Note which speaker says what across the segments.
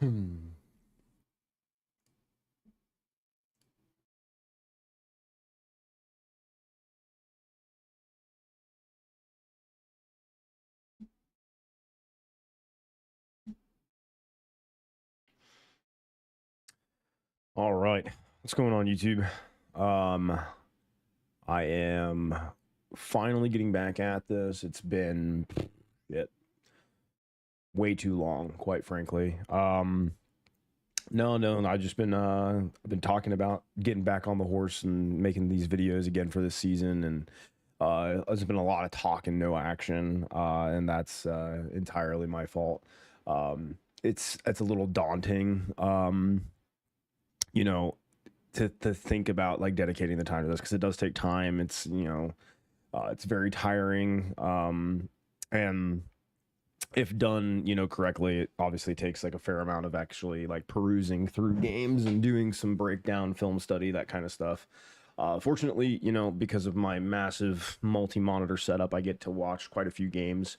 Speaker 1: All right. What's going on, YouTube? I am finally getting back at this. It's been way too long, quite frankly. No, I've just been I've been talking about getting back on the horse and making these videos again for this season, and there's been a lot of talk and no action, and that's entirely my fault. It's a little daunting, you know, to think about like dedicating the time to this because it does take time. It's very tiring, and if done, correctly, it obviously takes like a fair amount of actually like perusing through games and doing some breakdown, film study, that kind of stuff. Fortunately, because of my massive multi-monitor setup, I get to watch quite a few games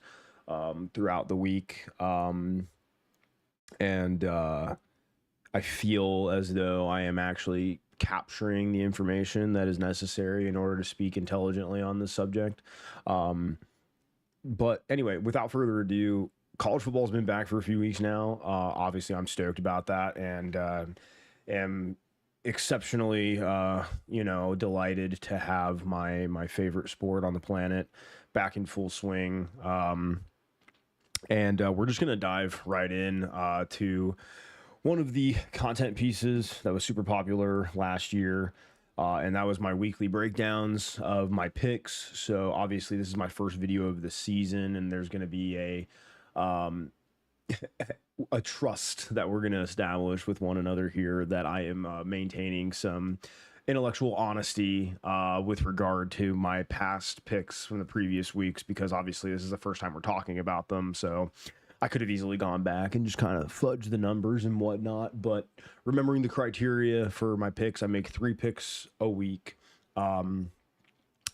Speaker 1: throughout the week, and I feel as though I am actually capturing the information that is necessary in order to speak intelligently on this subject. But anyway, without further ado, college football's been back for a few weeks now. Obviously, I'm stoked about that, and am exceptionally, delighted to have my favorite sport on the planet back in full swing. And we're just gonna dive right in to one of the content pieces that was super popular last year. And that was my weekly breakdowns of my picks. So obviously this is my first video of the season, and there's going to be a trust that we're going to establish with one another here, that I am maintaining some intellectual honesty with regard to my past picks from the previous weeks, because obviously this is the first time we're talking about them. So I could have easily gone back and just kind of fudge the numbers and whatnot, but remembering the criteria for my picks, I make 3 picks a week. The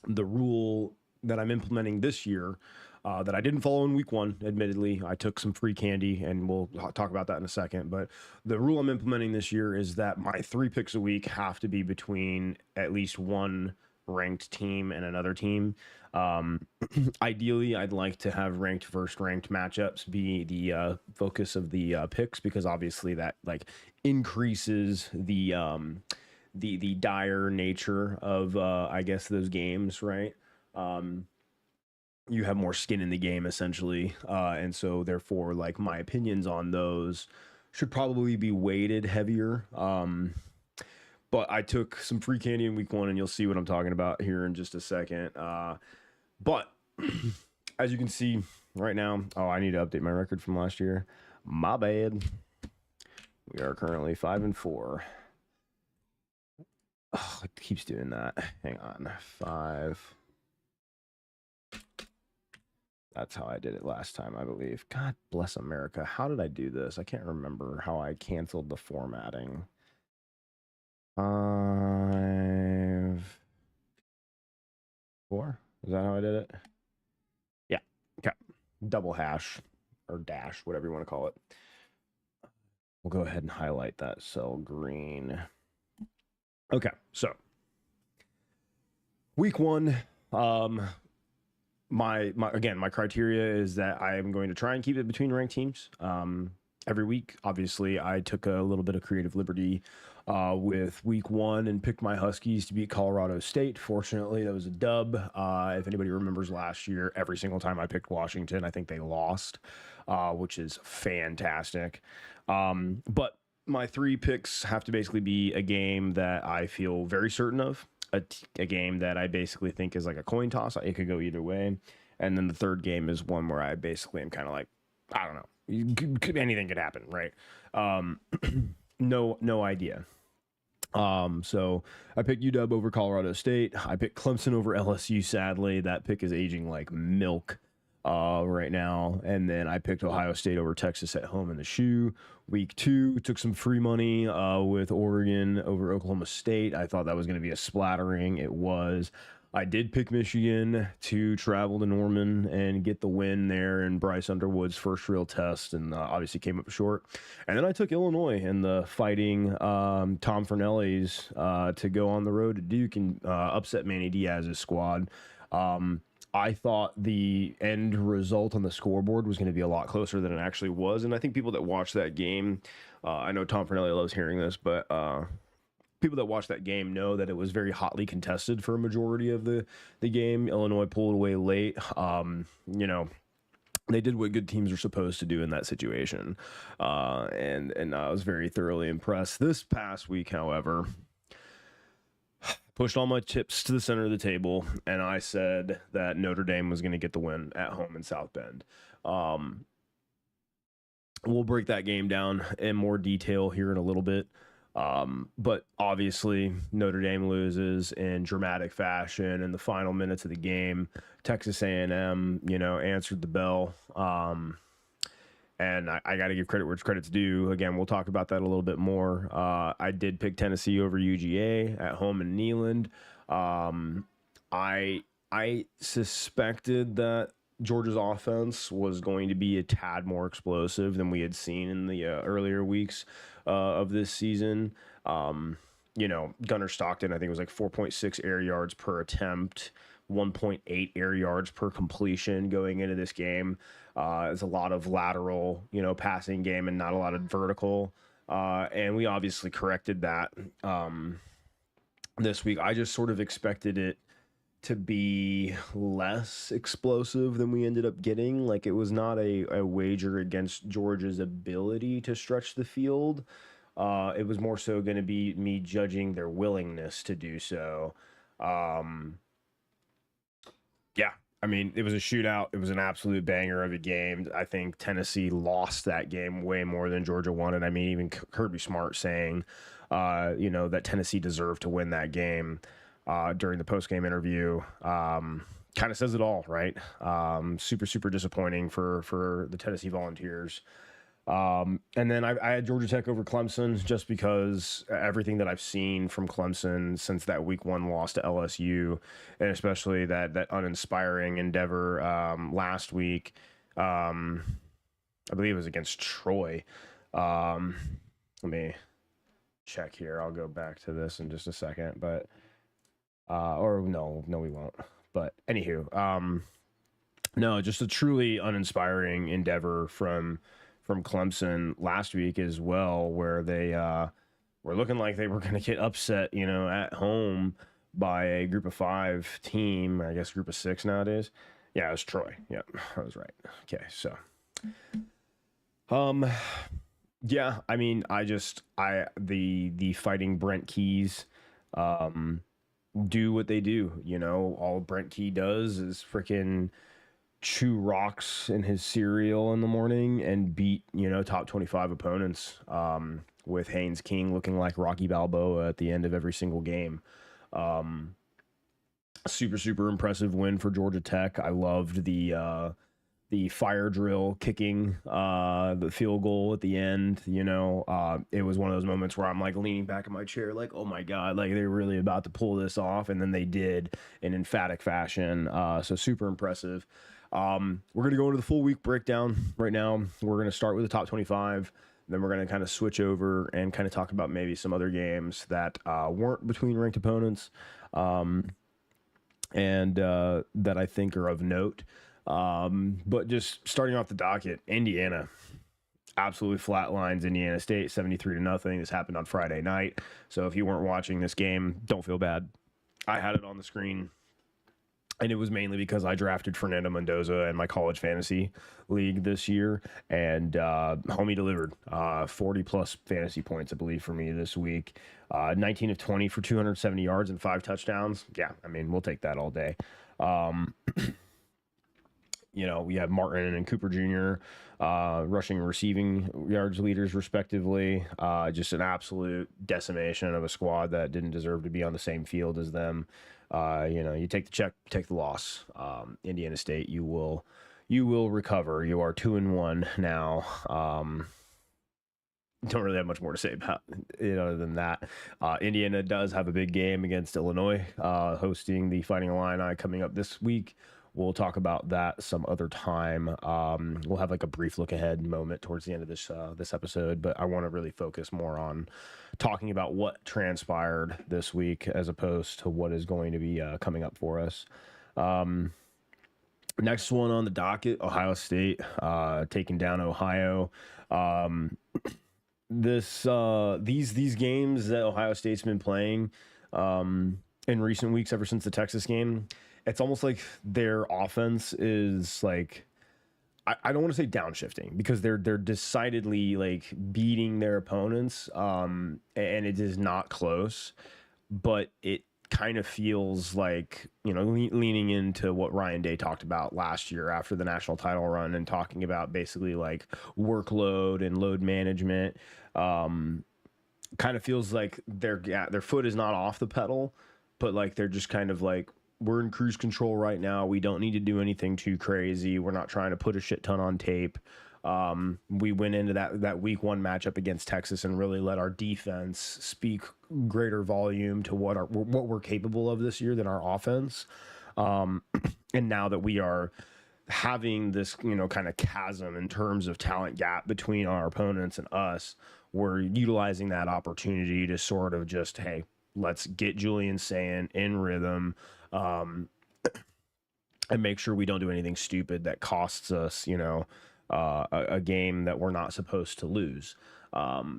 Speaker 1: rule that I'm implementing this year, that I didn't follow in week 1, admittedly, I took some free candy, and we'll talk about that in a second. But the rule I'm implementing this year is that my 3 picks a week have to be between at least one ranked team and another team. Ideally, I'd like to have ranked versus ranked matchups be the focus of the picks, because obviously that like increases the dire nature of I guess those games, right? You have more skin in the game essentially, and so therefore, like, my opinions on those should probably be weighted heavier. But I took some free candy in week 1, and you'll see what I'm talking about here in just a second. But as you can see right now, I need to update my record from last year. My bad. We are currently 5-4. Oh, it keeps doing that. Hang on. 5. That's how I did it last time, I believe. God bless America. How did I do this? I can't remember how I canceled the formatting. 5, 4. Is that how I did it? Yeah. Okay. Double hash or dash, whatever you want to call it. We'll go ahead and highlight that cell green. Okay. So week 1, my criteria is that I am going to try and keep it between ranked teams every week. Obviously, I took a little bit of creative liberty with week 1 and picked my Huskies to beat Colorado State. Fortunately, that was a dub. If anybody remembers last year, every single time I picked Washington, I think they lost, which is fantastic. But my 3 picks have to basically be a game that I feel very certain of, a game that I basically think is like a coin toss. It could go either way. And then the third game is one where I basically am kind of like, I don't know, anything could happen, right? No idea. So I picked UW over Colorado State. I picked Clemson over LSU. Sadly, that pick is aging like milk right now. And then I picked Ohio State over Texas at home in the shoe. Week 2, took some free money with Oregon over Oklahoma State. I thought that was going to be a splattering. It was. I did pick Michigan to travel to Norman and get the win there in Bryce Underwood's first real test, and obviously came up short. And then I took Illinois in the Fighting Tom Fernelli's to go on the road to Duke and upset Manny Diaz's squad. I thought the end result on the scoreboard was going to be a lot closer than it actually was, and I think people that watched that game, I know Tom Fernelli loves hearing this, but people that watch that game know that it was very hotly contested for a majority of the game. Illinois pulled away late. You know, they did what good teams are supposed to do in that situation, and I was very thoroughly impressed. This past week, however, pushed all my chips to the center of the table, and I said that Notre Dame was going to get the win at home in South Bend. We'll break that game down in more detail here in a little bit. But obviously Notre Dame loses in dramatic fashion in the final minutes of the game. Texas A&M, answered the bell. And I got to give credit where credit's due. Again, we'll talk about that a little bit more. I did pick Tennessee over UGA at home in Neyland. I suspected that Georgia's offense was going to be a tad more explosive than we had seen in the earlier weeks of this season. Gunnar Stockton, I think, was like 4.6 air yards per attempt, 1.8 air yards per completion going into this game. It's a lot of lateral, passing game and not a lot of vertical. And we obviously corrected that this week. I just sort of expected it to be less explosive than we ended up getting. Like, it was not a wager against Georgia's ability to stretch the field. It was more so going to be me judging their willingness to do so. Yeah, I mean, it was a shootout. It was an absolute banger of a game. I think Tennessee lost that game way more than Georgia won it. I mean, even Kirby Smart saying, that Tennessee deserved to win that game during the post-game interview. Kind of says it all, right? Super, super disappointing for the Tennessee Volunteers. And then I had Georgia Tech over Clemson just because everything that I've seen from Clemson since that week 1 loss to LSU, and especially that uninspiring endeavor last week, I believe it was against Troy. Let me check here. I'll go back to this in just a second, but or no, we won't. But anywho, no, just a truly uninspiring endeavor from Clemson last week as well, where they were looking like they were going to get upset, at home by a group of 5 team, I guess group of 6 nowadays. Yeah, it was Troy. Yep, I was right. Okay, so, yeah, I mean, the Fighting Brent Keys, do what they do. All Brent Key does is freaking chew rocks in his cereal in the morning and beat, top 25 opponents, with Haynes King looking like Rocky Balboa at the end of every single game. Super, super impressive win for Georgia Tech. I loved the fire drill kicking, the field goal at the end. It was one of those moments where I'm like leaning back in my chair, like, oh my God, like they're really about to pull this off. And then they did in emphatic fashion. So super impressive. We're going to go into the full week breakdown right now. We're going to start with the top 25. Then we're going to kind of switch over and kind of talk about maybe some other games that weren't between ranked opponents, and that I think are of note. But just starting off the docket, Indiana absolutely flatlines Indiana State 73-0. This happened on Friday night. So if you weren't watching this game, don't feel bad. I had it on the screen. And it was mainly because I drafted Fernando Mendoza in my college fantasy league this year, and homie delivered 40-plus fantasy points, I believe, for me this week. 19 of 20 for 270 yards and 5 touchdowns. Yeah, I mean, we'll take that all day. We have Martin and Cooper Jr., rushing and receiving yards leaders, respectively. Just an absolute decimation of a squad that didn't deserve to be on the same field as them. You take the check, take the loss. Indiana State, you will recover. You are 2-1 now. don't really have much more to say about it other than that. Indiana does have a big game against Illinois, hosting the Fighting Illini coming up this week. We'll talk about that some other time. We'll have like a brief look ahead moment towards the end of this episode, but I want to really focus more on talking about what transpired this week as opposed to what is going to be coming up for us. Next one on the docket, Ohio State taking down Ohio. These games that Ohio State's been playing in recent weeks, ever since the Texas game, it's almost like their offense is like, I don't want to say downshifting, because they're decidedly like beating their opponents, and it is not close, but it kind of feels like, you know, leaning into what Ryan Day talked about last year after the national title run, and talking about basically like workload and load management. Kind of feels like their foot is not off the pedal, but like they're just kind of like, we're in cruise control right now. We don't need to do anything too crazy. We're not trying to put a shit ton on tape. We went into that week 1 matchup against Texas and really let our defense speak greater volume to what we're capable of this year than our offense. And now that we are having this, you know, kind of chasm in terms of talent gap between our opponents and us, we're utilizing that opportunity to sort of just, hey, let's get Julian Sayin in rhythm, and make sure we don't do anything stupid that costs us, you know, a game that we're not supposed to lose.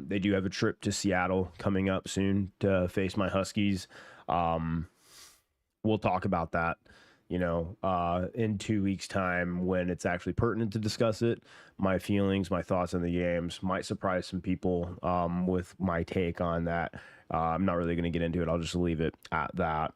Speaker 1: They do have a trip to Seattle coming up soon to face my Huskies. We'll talk about that, you know, in 2 weeks' time when it's actually pertinent to discuss it. My feelings, my thoughts on the games might surprise some people with my take on that. I'm not really going to get into it. I'll just leave it at that.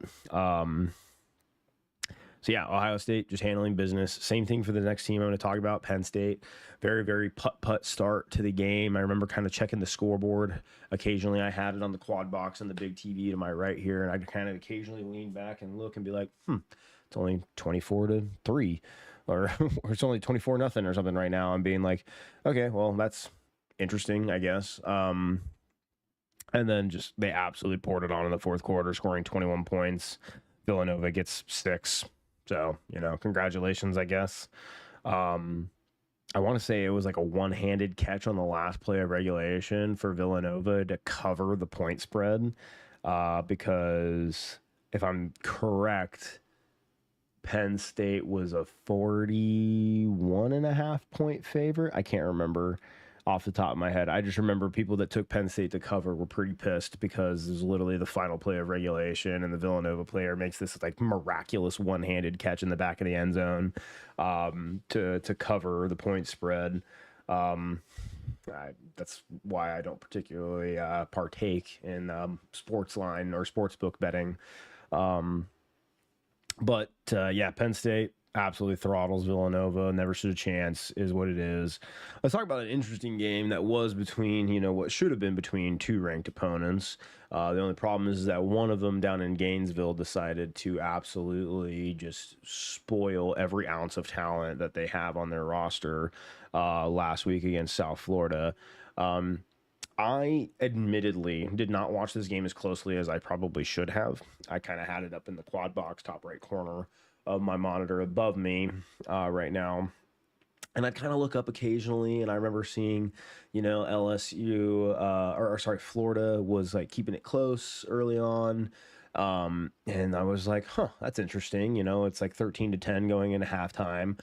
Speaker 1: So yeah, Ohio State just handling business. Same thing for the next team I'm going to talk about, Penn State. Very, very putt start to the game. I remember kind of checking the scoreboard. Occasionally I had it on the quad box on the big TV to my right here, and I'd kind of occasionally lean back and look and be like, it's only 24-3, or it's only 24-0 or something right now. I'm being like, okay, well, that's interesting, I guess. And then just they absolutely poured it on in the fourth quarter, scoring 21 points. Villanova gets 6. So, you know, congratulations, I guess. I want to say it was like a one-handed catch on the last play of regulation for Villanova to cover the point spread, because if I'm correct, Penn State was a 41.5 point favorite. I can't remember off the top of my head. I just remember people that took Penn State to cover were pretty pissed because it was literally the final play of regulation, and the Villanova player makes this like miraculous one-handed catch in the back of the end zone to cover the point spread. That's why I don't particularly partake in sports line or sportsbook betting. But Penn State absolutely throttles Villanova. Never stood a chance, is what it is. Let's talk about an interesting game that was between, you know, what should have been between 2 ranked opponents. The only problem is that one of them down in Gainesville decided to absolutely just spoil every ounce of talent that they have on their roster last week against South Florida. I admittedly did not watch this game as closely as I probably should have. I kind of had it up in the quad box, top right corner of my monitor above me right now. And I'd kind of look up occasionally, and I remember seeing, you know, Florida was like keeping it close early on. And I was like, that's interesting. You know, it's like 13-10 going into halftime.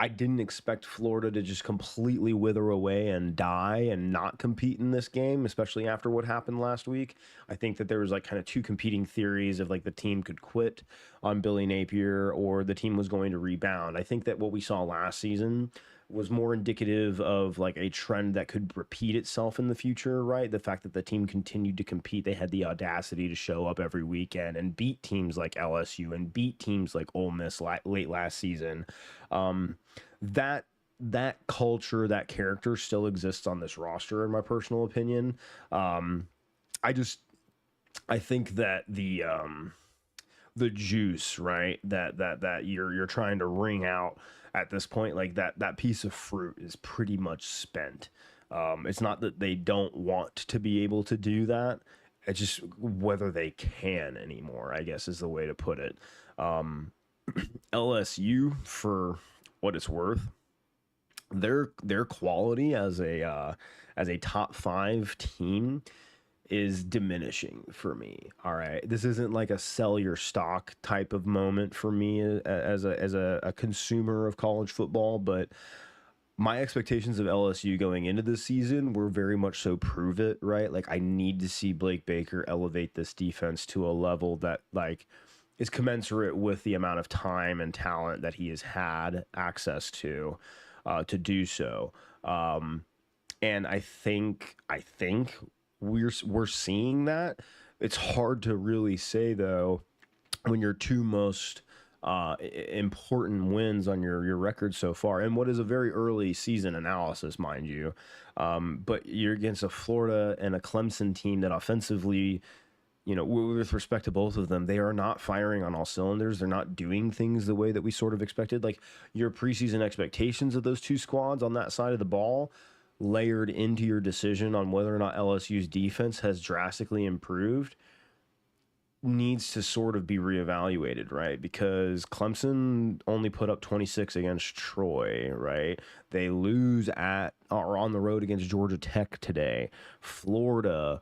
Speaker 1: I didn't expect Florida to just completely wither away and die and not compete in this game, especially after what happened last week. I think that there was like kind of 2 competing theories of like the team could quit on Billy Napier or the team was going to rebound. I think that what we saw last season was more indicative of like a trend that could repeat itself in the future, right? The fact that the team continued to compete, they had the audacity to show up every weekend and beat teams like LSU and beat teams like Ole Miss late last season. That culture, that character still exists on this roster, in my personal opinion. I think that the juice, right, that you're trying to wring out at this point, like that piece of fruit is pretty much spent. It's not that they don't want to be able to do that. It's just whether they can anymore, I guess is the way to put it. Um, LSU, for what it's worth, their quality as a top five team is diminishing for me. All right, this isn't like a sell your stock type of moment for me as a consumer of college football, but my expectations of LSU going into this season were very much so prove it, right? Like, I need to see Blake Baker elevate this defense to a level that like is commensurate with the amount of time and talent that he has had access to do so. And I think we're seeing that. It's hard to really say though when your two most important wins on your record so far, and what is a very early season analysis, mind you. But you're against a Florida and a Clemson team that offensively, with respect to both of them, they are not firing on all cylinders. They're not doing things the way that we sort of expected. Like your preseason expectations of those two squads on that side of the ball, layered into your decision on whether or not LSU's defense has drastically improved, needs to sort of be reevaluated, right? Because Clemson only put up 26 against Troy, right? They lose at or on the road against Georgia Tech today. Florida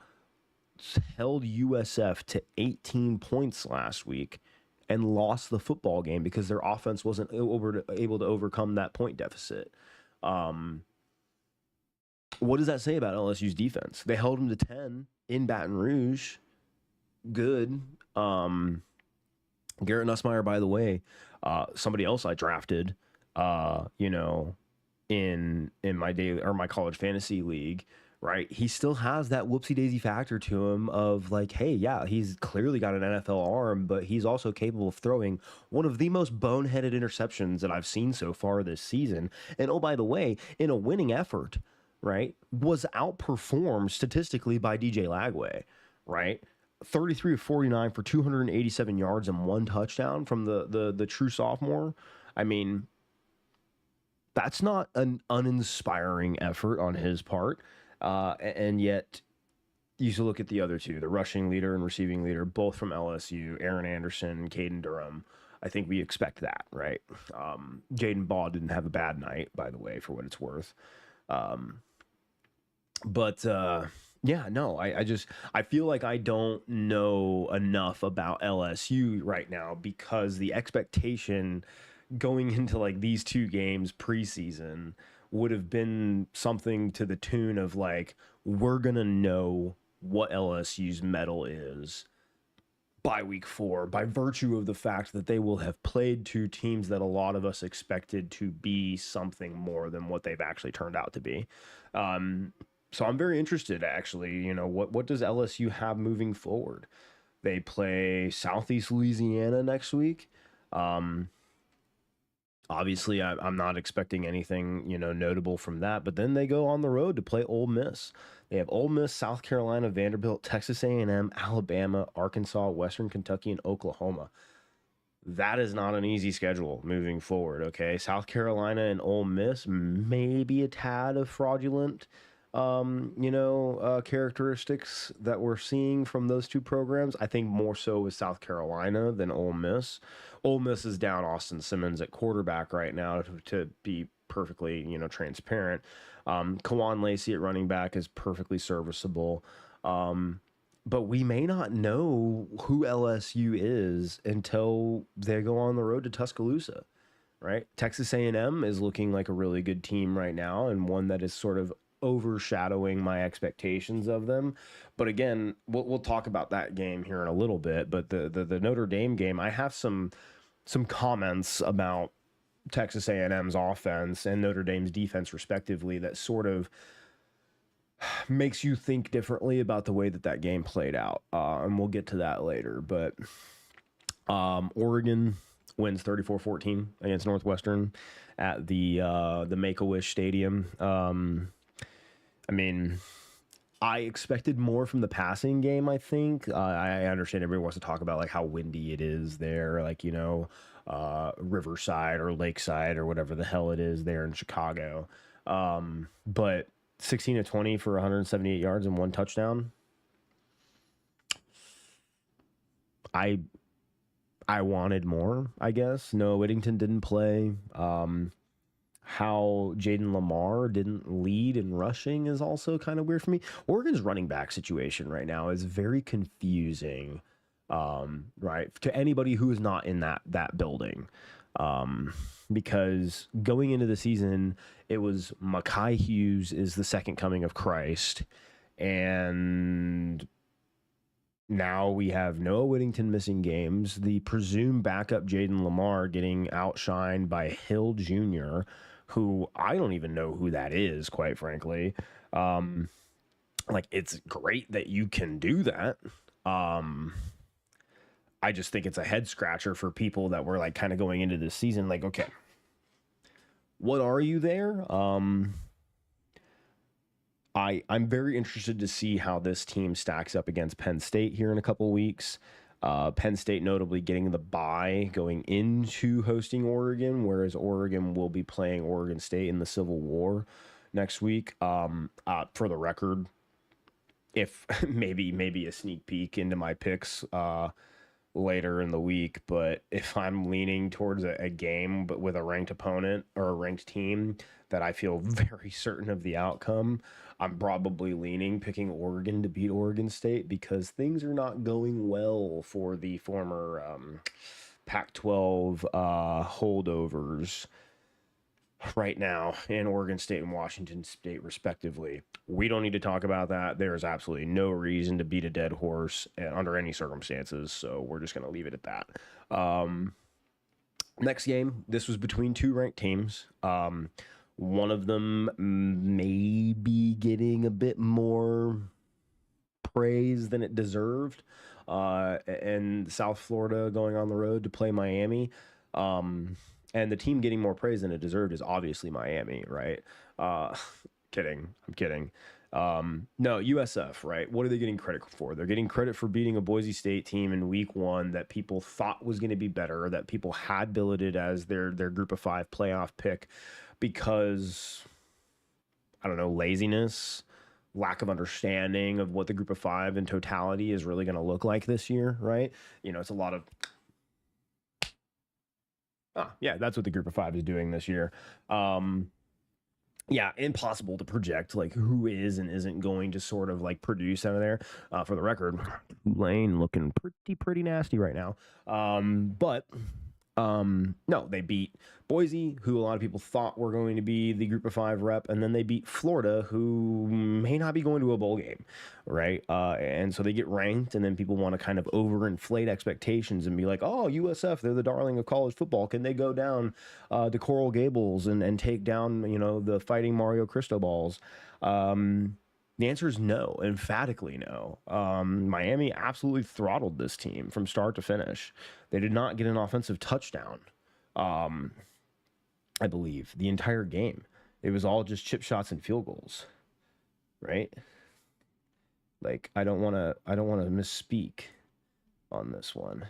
Speaker 1: held USF to 18 points last week and lost the football game because their offense wasn't able to overcome that point deficit. What does that say about LSU's defense? They held them to 10 in Baton Rouge. Good. Garrett Nussmeier, by the way, somebody else I drafted, in my daily or my college fantasy league, right? He still has that whoopsie daisy factor to him of like, hey, yeah, he's clearly got an NFL arm, but he's also capable of throwing one of the most boneheaded interceptions that I've seen so far this season. And oh, by the way, in a winning effort, right, was outperformed statistically by DJ Lagway, right? 33 of 49 for 287 yards and one touchdown from the true sophomore. I mean, that's not an uninspiring effort on his part. And yet, you should look at the other two, the rushing leader and receiving leader, both from LSU, Aaron Anderson, Caden Durham. I think we expect that, right? Jaden Baugh didn't have a bad night, by the way, for what it's worth. But yeah, no, I feel like I don't know enough about LSU right now because the expectation going into like these two games preseason would have been something to the tune of like, we're gonna know what LSU's mettle is by week 4 by virtue of the fact that they will have played two teams that a lot of us expected to be something more than what they've actually turned out to be. So I'm very interested, actually. What does LSU have moving forward? They play Southeast Louisiana next week. Obviously, I'm not expecting anything, notable from that. But then they go on the road to play Ole Miss. They have Ole Miss, South Carolina, Vanderbilt, Texas A&M, Alabama, Arkansas, Western Kentucky, and Oklahoma. That is not an easy schedule moving forward, okay? South Carolina and Ole Miss, maybe a tad of fraudulent characteristics that we're seeing from those two programs. I think more so with South Carolina than Ole Miss. Ole Miss is down Austin Simmons at quarterback right now, to be perfectly, transparent. Kawan Lacey at running back is perfectly serviceable. But we may not know who LSU is until they go on the road to Tuscaloosa, right? Texas A&M is looking like a really good team right now, and one that is sort of overshadowing my expectations of them. But again, we'll talk about that game here in a little bit. But the Notre Dame game, I have some comments about Texas A&M's offense and Notre Dame's defense, respectively, that sort of makes you think differently about the way that game played out. And we'll get to that later. But Oregon wins 34-14 against Northwestern at the Make-A-Wish Stadium. I mean, I expected more from the passing game, I think. I understand everybody wants to talk about like how windy it is there, like, Riverside or Lakeside or whatever the hell it is there in Chicago. But 16 to 20 for 178 yards and 1 touchdown. I wanted more, I guess. Noah Whittington didn't play. How Jaden Lamar didn't lead in rushing is also kind of weird for me. Oregon's running back situation right now is very confusing, right, to anybody who is not in that building. Because going into the season, it was Mekhi Hughes is the second coming of Christ, and now we have Noah Whittington missing games. The presumed backup Jaden Lamar getting outshined by Hill Jr., who I don't even know who that is, quite frankly. Like, it's great that you can do that. I just think it's a head scratcher for people that were like kind of going into this season. Like, okay, what are you there? I'm very interested to see how this team stacks up against Penn State here in a couple of weeks. Penn State notably getting the bye going into hosting Oregon, whereas Oregon will be playing Oregon State in the Civil War next week. For the record, if maybe a sneak peek into my picks later in the week, but if I'm leaning towards a game but with a ranked opponent or a ranked team that I feel very certain of the outcome, I'm probably picking Oregon to beat Oregon State, because things are not going well for the former Pac-12 holdovers right now in Oregon State and Washington State, respectively. We don't need to talk about that. There is absolutely no reason to beat a dead horse under any circumstances, so we're just going to leave it at that. Next game, this was between two ranked teams. One of them may be getting a bit more praise than it deserved, and South Florida going on the road to play Miami. And the team getting more praise than it deserved is obviously Miami, right? Kidding. I'm kidding. No, USF, right? What are they getting credit for? They're getting credit for beating a Boise State team in week 1 that people thought was going to be better, that people had billeted as their group of 5 playoff pick, because, I don't know, laziness, lack of understanding of what the group of 5 in totality is really going to look like this year, right? You know, it's a lot of, yeah, that's what the group of 5 is doing this year. Yeah, impossible to project like who is and isn't going to sort of like produce out of there. For the record, Tulane looking pretty nasty right now. But no, they beat Boise, who a lot of people thought were going to be the group of 5 rep, and then they beat Florida, who may not be going to a bowl game, right? And so they get ranked, and then people want to kind of overinflate expectations and be like, oh, USF, they're the darling of college football. Can they go down to Coral Gables and take down, you know, the Fighting Mario Cristobal's? The answer is no, emphatically no. Miami absolutely throttled this team from start to finish. They did not get an offensive touchdown, I believe, the entire game. It was all just chip shots and field goals, right? Like, I don't want to misspeak on this one.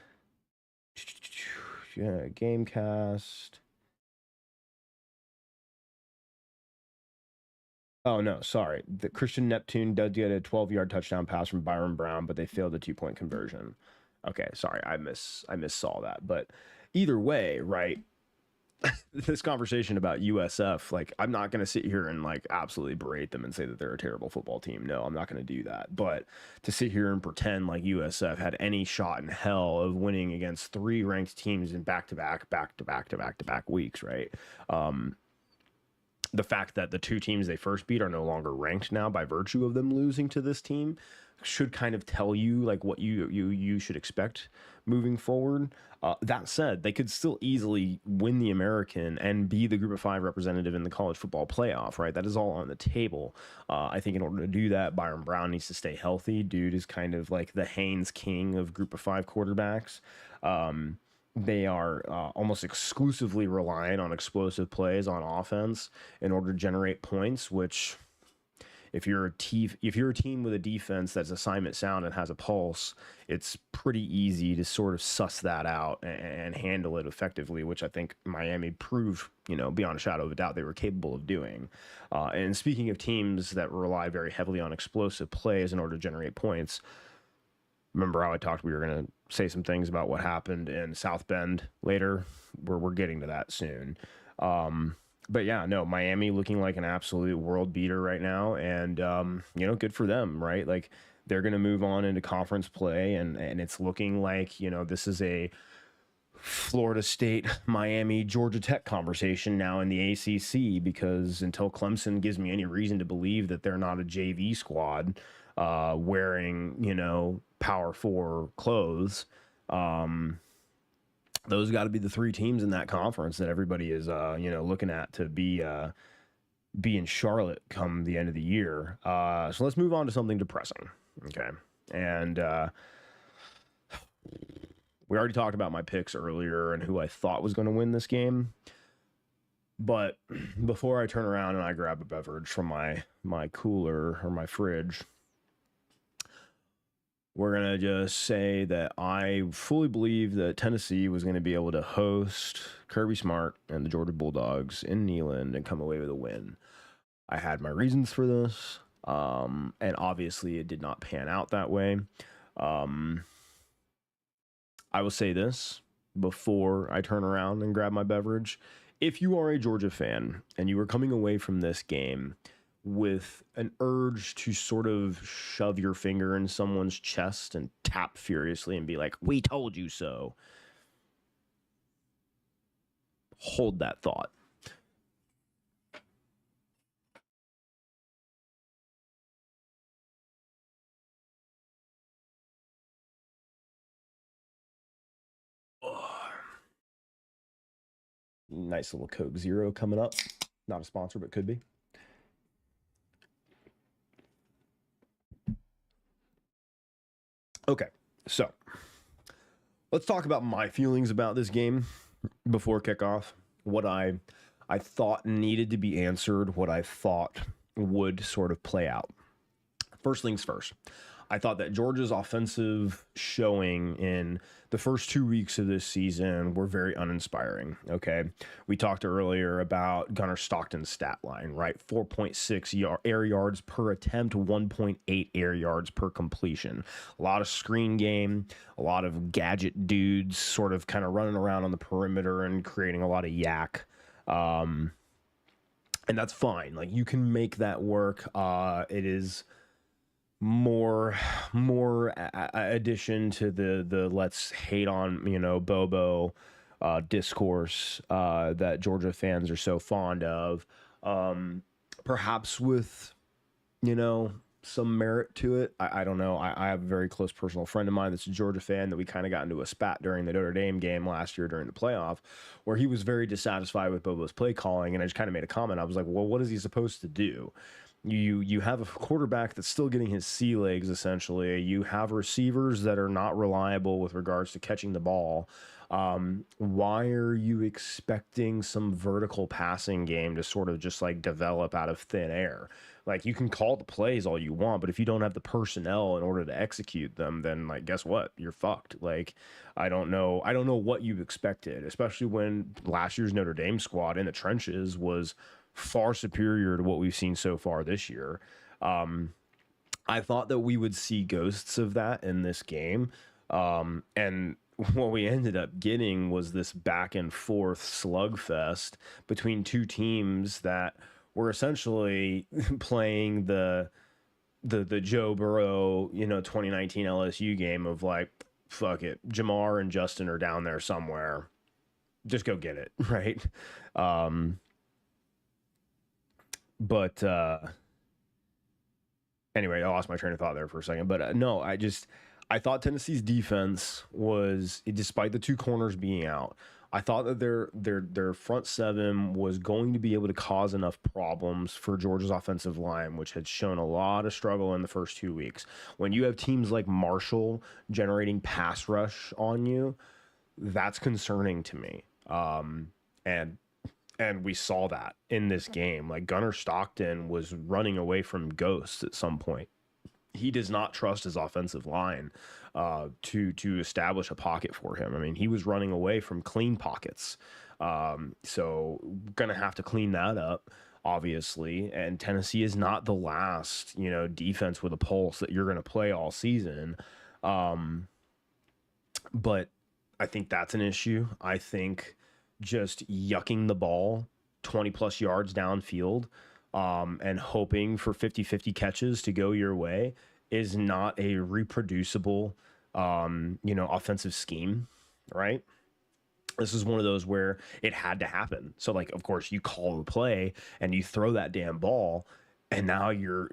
Speaker 1: Yeah, Gamecast. Oh, no, sorry. The Christian Neptune did get a 12-yard touchdown pass from Byron Brown, but they failed the 2-point conversion. Okay, sorry, I missaw that. But either way, right, this conversation about USF, like, I'm not going to sit here and, like, absolutely berate them and say that they're a terrible football team. No, I'm not going to do that. But to sit here and pretend like USF had any shot in hell of winning against 3 ranked teams in back-to-back weeks, right? The fact that the 2 teams they first beat are no longer ranked now by virtue of them losing to this team should kind of tell you like what you should expect moving forward. That said, they could still easily win the American and be the group of 5 representative in the college football playoff, right? That is all on the table. I think in order to do that, Byron Brown needs to stay healthy. Dude is kind of like the Haynes King of group of 5 quarterbacks. They are almost exclusively reliant on explosive plays on offense in order to generate points, which if you're a team with a defense that's assignment sound and has a pulse, it's pretty easy to sort of suss that out and handle it effectively, which I think Miami proved, beyond a shadow of a doubt, they were capable of doing. And speaking of teams that rely very heavily on explosive plays in order to generate points, remember how I talked, we were going to say some things about what happened in South Bend later, where we're getting to that soon. But yeah, no, Miami looking like an absolute world beater right now. And, good for them, right? Like, they're going to move on into conference play, and it's looking like, this is a Florida State, Miami, Georgia Tech conversation now in the ACC, because until Clemson gives me any reason to believe that they're not a JV squad wearing, Power 4 clothes, those got to be the three teams in that conference that everybody is, looking at to be in Charlotte come the end of the year. So let's move on to something depressing. Okay. And we already talked about my picks earlier and who I thought was going to win this game. But before I turn around and I grab a beverage from my cooler or my fridge, we're going to just say that I fully believe that Tennessee was going to be able to host Kirby Smart and the Georgia Bulldogs in Neyland and come away with a win. I had my reasons for this, and obviously it did not pan out that way. I will say this before I turn around and grab my beverage. If you are a Georgia fan and you are coming away from this game with an urge to sort of shove your finger in someone's chest and tap furiously and be like, "We told you so," hold that thought. Nice little Coke Zero coming up. Not a sponsor, but could be. Okay, so let's talk about my feelings about this game before kickoff. What I thought needed to be answered, what I thought would sort of play out. First things first, I thought that Georgia's offensive showing in the first 2 weeks of this season were very uninspiring. Okay. We talked earlier about Gunnar Stockton's stat line, right? 4.6 air yards per attempt, 1.8 air yards per completion. A lot of screen game, a lot of gadget dudes sort of kind of running around on the perimeter and creating a lot of yak. And that's fine. Like, you can make that work. It is more addition to the let's hate on Bobo discourse that Georgia fans are so fond of, perhaps with some merit to it. I don't know. I have a very close personal friend of mine that's a Georgia fan that we kind of got into a spat during the Notre Dame game last year during the playoff, where he was very dissatisfied with Bobo's play calling, and I just kind of made a comment. I was like, well, what is he supposed to do? You have a quarterback that's still getting his sea legs, essentially. You have receivers that are not reliable with regards to catching the ball. Why are you expecting some vertical passing game to sort of just like develop out of thin air? Like, you can call the plays all you want, but if you don't have the personnel in order to execute them, then like, guess what? You're fucked. Like, I don't know what you expected, especially when last year's Notre Dame squad in the trenches was far superior to what we've seen so far this year. I thought that we would see ghosts of that in this game. And what we ended up getting was this back and forth slugfest between two teams that were essentially playing the Joe Burrow, 2019 LSU game of like, fuck it, Jamar and Justin are down there somewhere. Just go get it, right? But anyway, I lost my train of thought there for a second. But no, I thought Tennessee's defense was, despite the two corners being out, I thought that their front seven was going to be able to cause enough problems for Georgia's offensive line, which had shown a lot of struggle in the first 2 weeks. When you have teams like Marshall generating pass rush on you, that's concerning to me. And And we saw that in this game. Like Gunnar Stockton was running away from ghosts at some point. He does not trust his offensive line to establish a pocket for him. I mean, he was running away from clean pockets. So gonna have to clean that up, obviously. And Tennessee is not the last, defense with a pulse that you're gonna play all season. But I think that's an issue. I think just yucking the ball 20 plus yards downfield and hoping for 50-50 catches to go your way is not a reproducible, offensive scheme, right? This is one of those where it had to happen. So, like, of course, you call the play and you throw that damn ball, and now your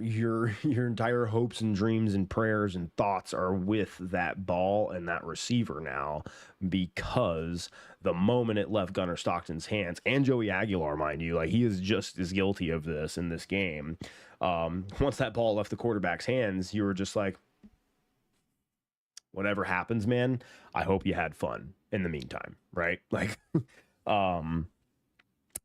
Speaker 1: entire hopes and dreams and prayers and thoughts are with that ball and that receiver now, because the moment it left Gunnar Stockton's hands, and Joey Aguilar, mind you, like, he is just as guilty of this in this game. Once that ball left the quarterback's hands, you were just like, whatever happens, man, I hope you had fun in the meantime, right? Like,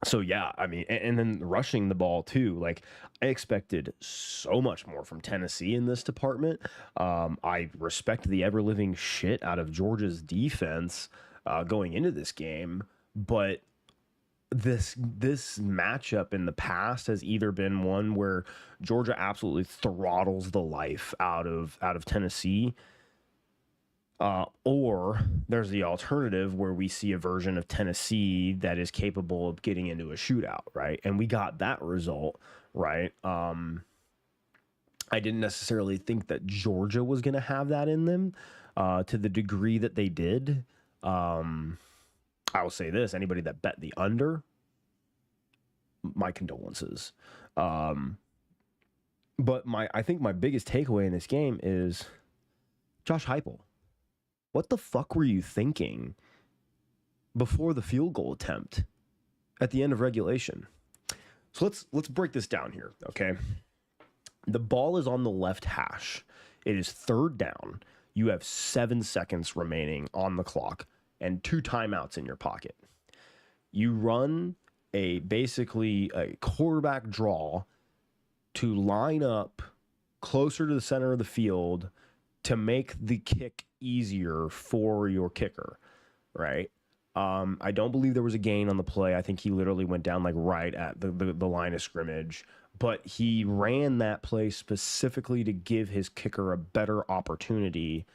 Speaker 1: so yeah, I mean, and then rushing the ball too. Like, I expected so much more from Tennessee in this department. I respect the ever living shit out of Georgia's defense going into this game, but this matchup in the past has either been one where Georgia absolutely throttles the life out of Tennessee. Or there's the alternative where we see a version of Tennessee that is capable of getting into a shootout, right? And we got that result, right? I didn't necessarily think that Georgia was going to have that in them to the degree that they did. I will say this, anybody that bet the under, my condolences. But I think my biggest takeaway in this game is Josh Heupel. What the fuck were you thinking before the field goal attempt at the end of regulation? So let's break this down here, okay? The ball is on the left hash. It is third down. You have 7 seconds remaining on the clock and 2 timeouts in your pocket. You run basically a quarterback draw to line up closer to the center of the field to make the kick easier for your kicker, right? I don't believe there was a gain on the play. I think he literally went down like right at the line of scrimmage, but he ran that play specifically to give his kicker a better opportunity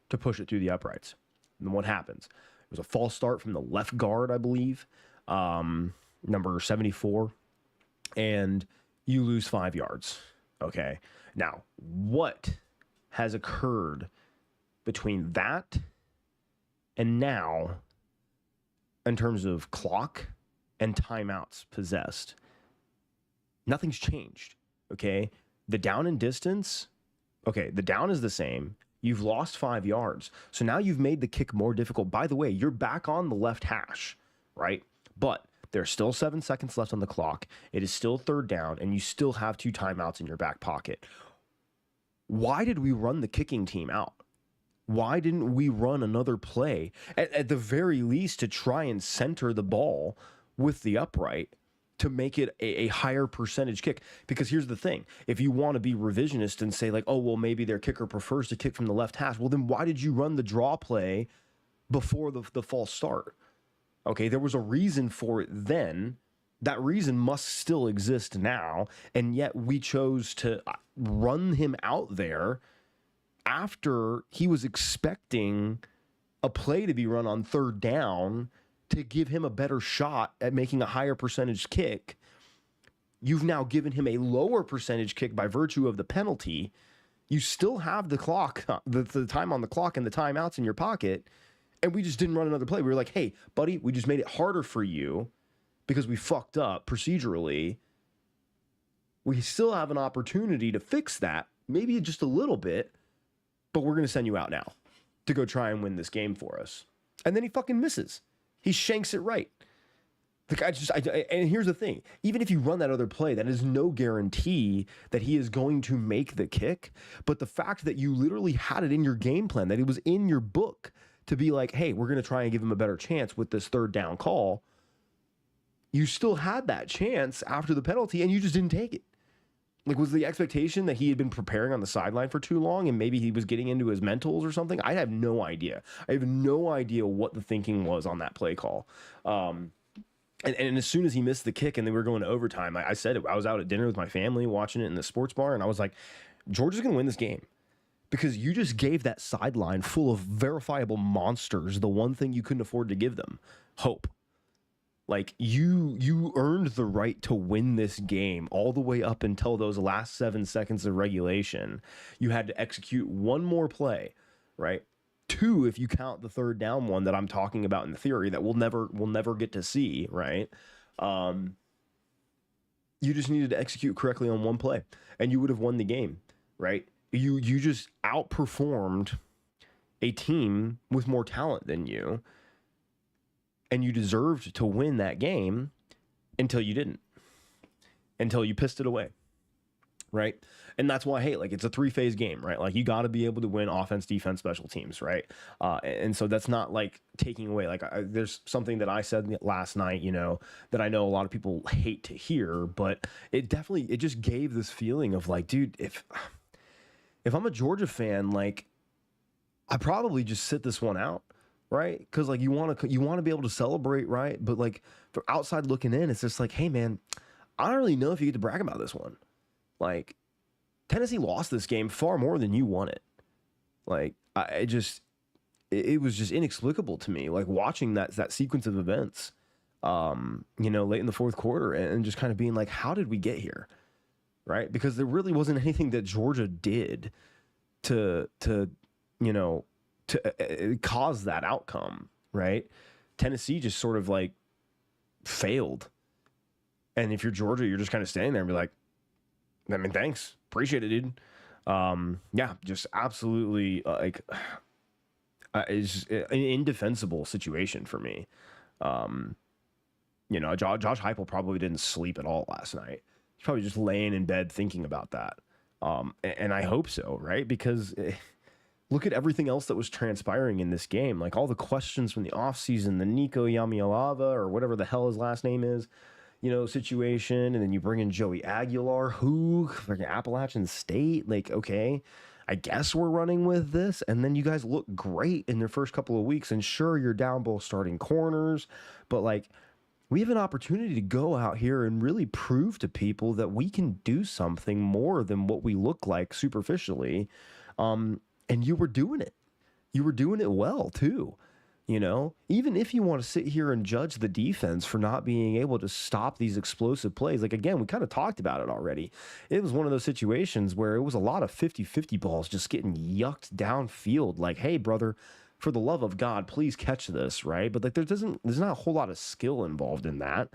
Speaker 1: to push it through the uprights. And what happens? It was a false start from the left guard, I believe, number 74, and you lose 5 yards. Okay. Now, what has occurred between that and now in terms of clock and timeouts possessed? Nothing's changed, okay? The down and distance, okay, the down is the same. You've lost 5 yards. So now you've made the kick more difficult. By the way, you're back on the left hash, right? But there's still 7 seconds left on the clock. It is still third down, and you still have 2 timeouts in your back pocket. Why did we run the kicking team out? Why didn't we run another play, at the very least, to try and center the ball with the upright to make it a higher percentage kick? Because here's the thing. If you want to be revisionist and say, like, oh, well, maybe their kicker prefers to kick from the left hash, well, then why did you run the draw play before the false start? Okay, there was a reason for it then. That reason must still exist now, and yet we chose to run him out there after he was expecting a play to be run on third down to give him a better shot at making a higher percentage kick. You've now given him a lower percentage kick by virtue of the penalty. You still have the clock, the time on the clock and the timeouts in your pocket, and we just didn't run another play. We were like, hey, buddy, we just made it harder for you because we fucked up procedurally. We still have an opportunity to fix that, maybe just a little bit, but we're going to send you out now to go try and win this game for us. And then he fucking misses. He shanks it right. And here's the thing. Even if you run that other play, that is no guarantee that he is going to make the kick. But the fact that you literally had it in your game plan, that it was in your book to be like, hey, we're going to try and give him a better chance with this third down call, you still had that chance after the penalty and you just didn't take it. Like, was the expectation that he had been preparing on the sideline for too long and maybe he was getting into his mentals or something? I have no idea. I have no idea what the thinking was on that play call. And as soon as he missed the kick and they were going to overtime, I said it. I was out at dinner with my family watching it in the sports bar, and I was like, Georgia's going to win this game because you just gave that sideline full of verifiable monsters the one thing you couldn't afford to give them, hope. Like, you earned the right to win this game all the way up until those last 7 seconds of regulation. You had to execute one more play, right? 2, if you count the third down one that I'm talking about in theory that we'll never get to see, right? You just needed to execute correctly on one play, and you would have won the game, right? You just outperformed a team with more talent than you. And you deserved to win that game until you didn't, until you pissed it away, right? And that's why, hey, like, it's a 3-phase game, right? Like, you got to be able to win offense, defense, special teams, right? And so that's not like taking away. Like, there's something that I said last night, you know, that I know a lot of people hate to hear, but it just gave this feeling of like, dude, if I'm a Georgia fan, like, I probably just sit this one out. Right? Because, like, you want to be able to celebrate, right? But, like, from outside looking in, it's just like, hey, man, I don't really know if you get to brag about this one. Like, Tennessee lost this game far more than you won it. Like, it was just inexplicable to me, like, watching that sequence of events, you know, late in the fourth quarter and just kind of being like, how did we get here? Right? Because there really wasn't anything that Georgia did to you know, to cause that outcome, right? Tennessee just sort of like failed. And if you're Georgia, you're just kind of standing there and be like, I mean, thanks. Appreciate it, dude. Yeah, just absolutely it's an indefensible situation for me. You know, Josh Heupel probably didn't sleep at all last night. He's probably just laying in bed thinking about that. And I hope so, right? Because look at everything else that was transpiring in this game. Like, all the questions from the offseason, the Nico Yamialava or whatever the hell his last name is, you know, situation. And then you bring in Joey Aguilar, who, like, Appalachian State. Like, okay, I guess we're running with this. And then you guys look great in their first couple of weeks. And sure, you're down both starting corners. But, like, we have an opportunity to go out here and really prove to people that we can do something more than what we look like superficially. And you were doing it. You were doing it well, too. You know, even if you want to sit here and judge the defense for not being able to stop these explosive plays, like, again, we kind of talked about it already. It was one of those situations where it was a lot of 50-50 balls just getting yucked downfield. Like, hey, brother, for the love of God, please catch this, right? But, like, there's not a whole lot of skill involved in that.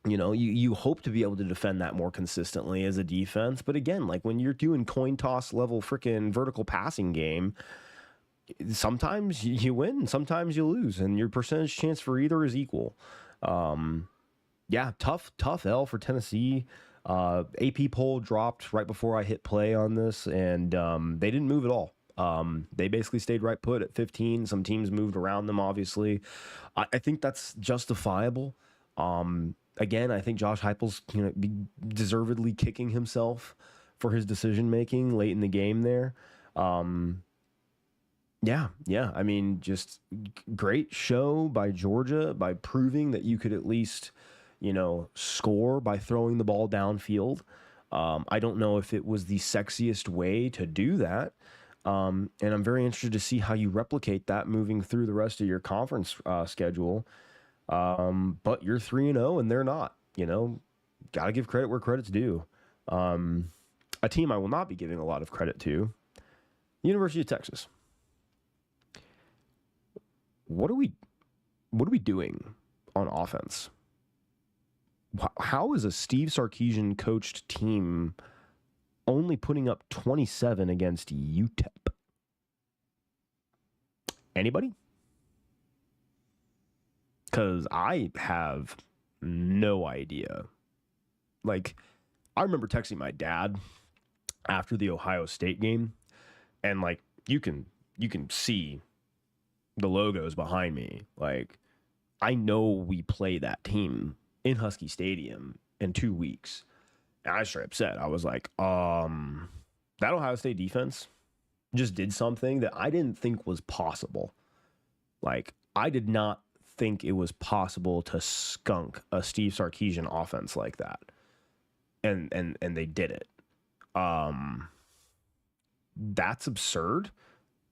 Speaker 1: You know, you hope to be able to defend that more consistently as a defense. But again, like, when you're doing coin toss level freaking vertical passing game, sometimes you win, sometimes you lose, and your percentage chance for either is equal. Yeah, tough L for Tennessee. AP poll dropped right before I hit play on this, and they didn't move at all. They basically stayed right put at 15. Some teams moved around them, obviously. I think that's justifiable. Again, I think Josh Heupel's, you know, deservedly kicking himself for his decision making late in the game there. Yeah. I mean, just great show by Georgia by proving that you could at least, you know, score by throwing the ball downfield. I don't know if it was the sexiest way to do that. And I'm very interested to see how you replicate that moving through the rest of your conference schedule. But you're 3-0 and they're not, you know, got to give credit where credit's due. A team I will not be giving a lot of credit to, University of Texas. What are we doing on offense? How is a Steve Sarkisian coached team only putting up 27 against UTEP? Anybody? Because I have no idea. Like, I remember texting my dad after the Ohio State game, and, like, you can see the logos behind me. Like, I know we play that team in Husky Stadium in 2 weeks. And I was straight upset. I was like, that Ohio State defense just did something that I didn't think was possible. Like, I did not think it was possible to skunk a Steve Sarkisian offense like that. And they did it. That's absurd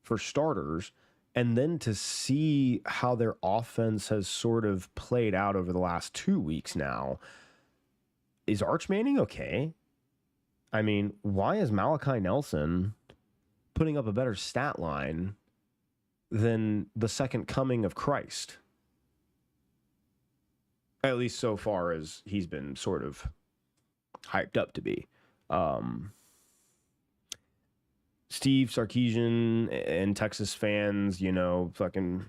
Speaker 1: for starters. And then to see how their offense has sort of played out over the last 2 weeks now. Is Arch Manning okay? I mean, why is Malachi Nelson putting up a better stat line than the second coming of Christ? At least so far as he's been sort of hyped up to be. Steve Sarkisian and Texas fans, you know, fucking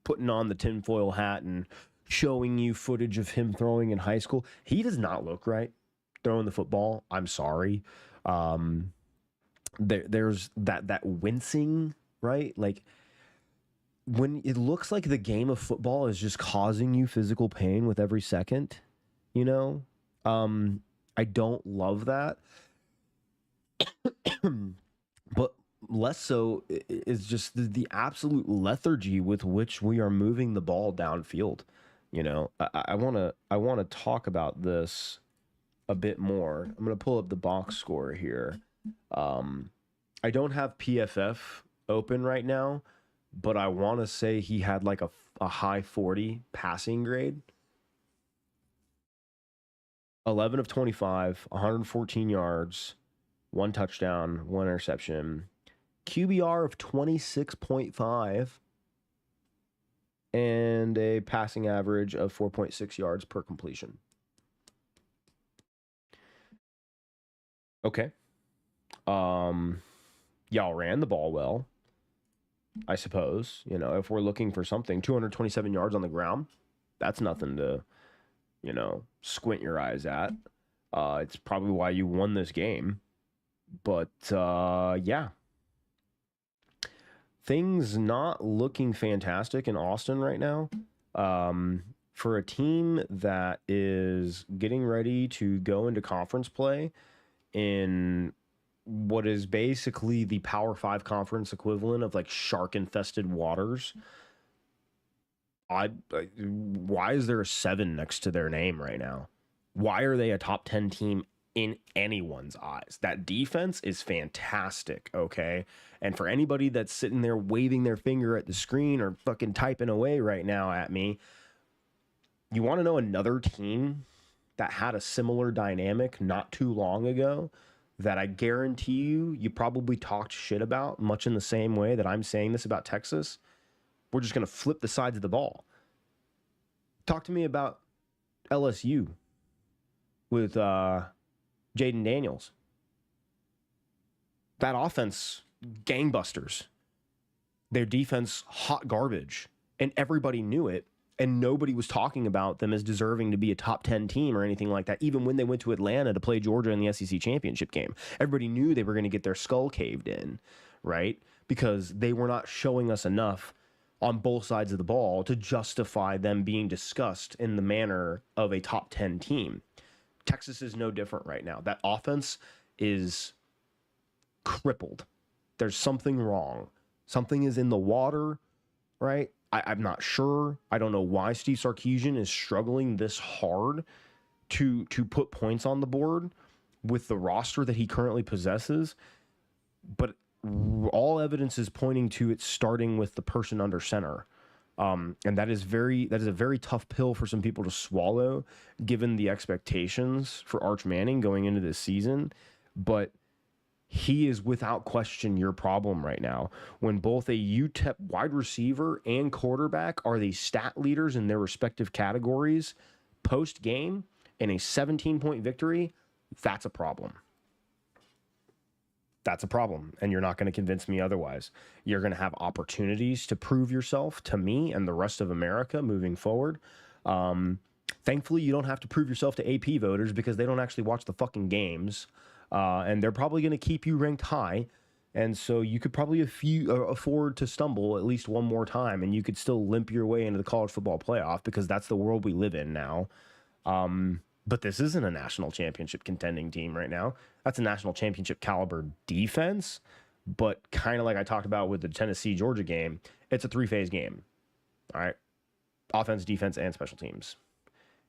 Speaker 1: putting on the tinfoil hat and showing you footage of him throwing in high school. He does not look right throwing the football. I'm sorry. There's that wincing, right? Like, when it looks like the game of football is just causing you physical pain with every second, you know? I don't love that. But less so is just the absolute lethargy with which we are moving the ball downfield. You know, I want to talk about this a bit more. I'm going to pull up the box score here. I don't have PFF open right now, but I want to say he had like a high 40 passing grade. 11 of 25, 114 yards, 1 touchdown, 1 interception, QBR of 26.5, and a passing average of 4.6 yards per completion. Okay. Y'all ran the ball well, I suppose. You know, if we're looking for something, 227 yards on the ground, that's nothing to, you know, squint your eyes at. It's probably why you won this game. But, yeah. Things not looking fantastic in Austin right now. For a team that is getting ready to go into conference play in what is basically the Power 5 conference equivalent of like shark-infested waters. Why is there a 7 next to their name right now? Why are they a top 10 team in anyone's eyes? That defense is fantastic, okay? And for anybody that's sitting there waving their finger at the screen or fucking typing away right now at me, you want to know another team that had a similar dynamic not too long ago that I guarantee you probably talked shit about, much in the same way that I'm saying this about Texas? We're just going to flip the sides of the ball. Talk to me about LSU with Jaden Daniels. That offense, gangbusters. Their defense, hot garbage. And everybody knew it. And nobody was talking about them as deserving to be a top 10 team or anything like that, even when they went to Atlanta to play Georgia in the SEC championship game. Everybody knew they were going to get their skull caved in, right? Because they were not showing us enough on both sides of the ball to justify them being discussed in the manner of a top 10 team. Texas is no different right now. That offense is crippled. There's something wrong. Something is in the water, right? I'm not sure. I don't know why Steve Sarkisian is struggling this hard to put points on the board with the roster that he currently possesses. But all evidence is pointing to it starting with the person under center. And that is a very tough pill for some people to swallow, given the expectations for Arch Manning going into this season. But he is without question your problem right now. When both a UTEP wide receiver and quarterback are the stat leaders in their respective categories post-game in a 17-point victory, that's a problem. That's a problem, and you're not going to convince me otherwise. You're going to have opportunities to prove yourself to me and the rest of America moving forward. Thankfully, you don't have to prove yourself to AP voters because they don't actually watch the fucking games. And they're probably going to keep you ranked high And so you could probably afford to stumble at least one more time, and you could still limp your way into the college football playoff, because that's the world we live in now. But this isn't a national championship contending team right now. That's a national championship caliber defense. But kind of like I talked about with the Tennessee-Georgia game, it's a three-phase game. All right. Offense, defense, and special teams.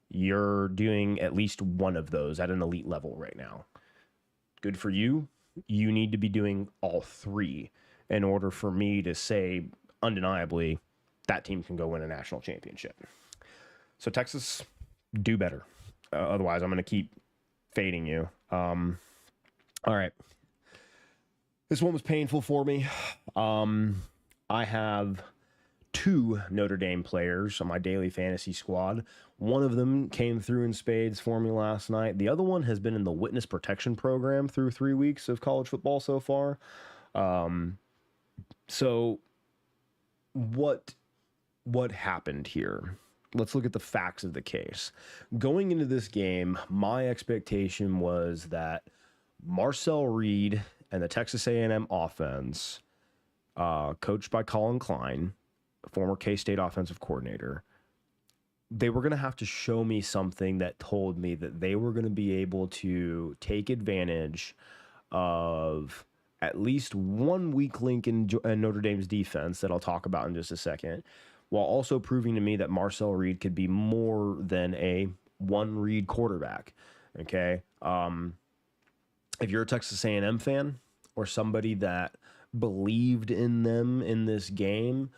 Speaker 1: You're doing at least one of those at an elite level right now. Good for you. You need to be doing all three in order for me to say undeniably that team can go win a national championship. So Texas, do better. Otherwise, I'm going to keep fading you. All right. This one was painful for me. I have 2 Notre Dame players on my daily fantasy squad. One of them came through in spades for me last night. The other one has been in the witness protection program through 3 weeks of college football so far. So what happened here? Let's look at the facts of the case. Going into this game, my expectation was that Marcel Reed and the Texas A&M offense, coached by Colin Klein, former K-State offensive coordinator, they were going to have to show me something that told me that they were going to be able to take advantage of at least one weak link in Notre Dame's defense that I'll talk about in just a second, while also proving to me that Marcel Reed could be more than a one-read quarterback. Okay? If you're a Texas A&M fan or somebody that believed in them in this game,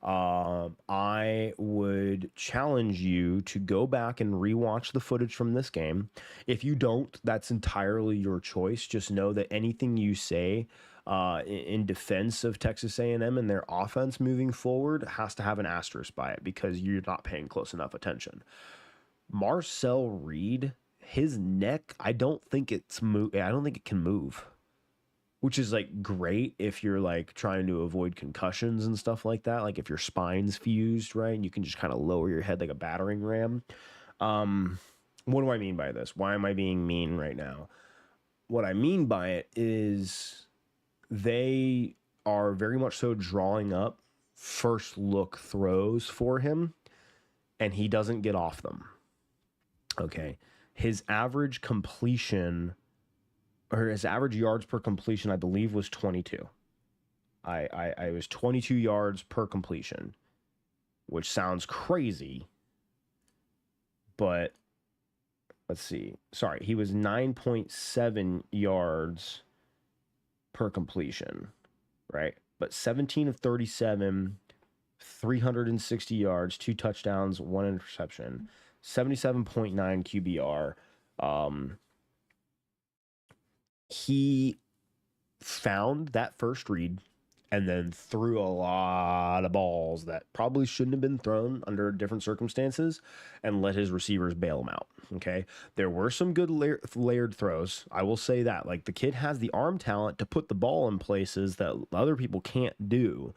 Speaker 1: I would challenge you to go back and rewatch the footage from this game. If you don't, that's entirely your choice. Just know that anything you say in defense of Texas A&M and their offense moving forward has to have an asterisk by it, because you're not paying close enough attention. Marcel Reed, his neck, I don't think it can move, which is like great if you're like trying to avoid concussions and stuff like that. Like if your spine's fused, right, and you can just kind of lower your head like a battering ram. What do I mean by this? Why am I being mean right now? What I mean by it is they are very much so drawing up first look throws for him, and he doesn't get off them. Okay. His average completion, or his average yards per completion, I believe, was 22. I was 22 yards per completion, which sounds crazy, but let's see. Sorry, he was 9.7 yards per completion, right? But 17 of 37, 360 yards, 2 touchdowns, 1 interception, 77.9 QBR. He found that first read and then threw a lot of balls that probably shouldn't have been thrown under different circumstances, and let his receivers bail him out. Okay. There were some good layered throws. I will say that. Like, the kid has the arm talent to put the ball in places that other people can't do.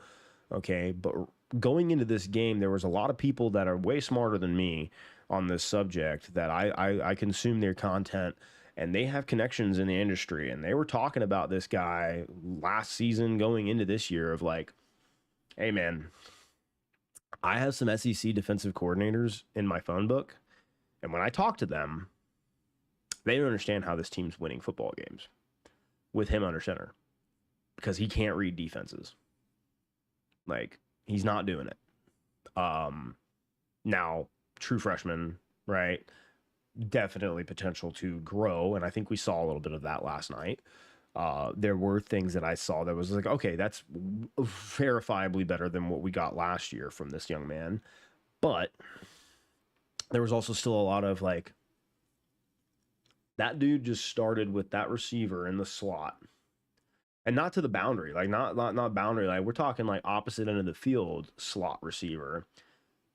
Speaker 1: Okay. But going into this game, there was a lot of people that are way smarter than me on this subject that I consume their content, and they have connections in the industry, and they were talking about this guy last season going into this year of like, hey man, I have some SEC defensive coordinators in my phone book, and when I talk to them, they don't understand how this team's winning football games with him under center, because he can't read defenses. Like, he's not doing it. Now, true freshman, right? Definitely potential to grow, and I think we saw a little bit of that last night. There were things that I saw that was like, okay, that's verifiably better than what we got last year from this young man. But there was also still a lot of like, that dude just started with that receiver in the slot, and not to the boundary, like not boundary, like we're talking like opposite end of the field slot receiver.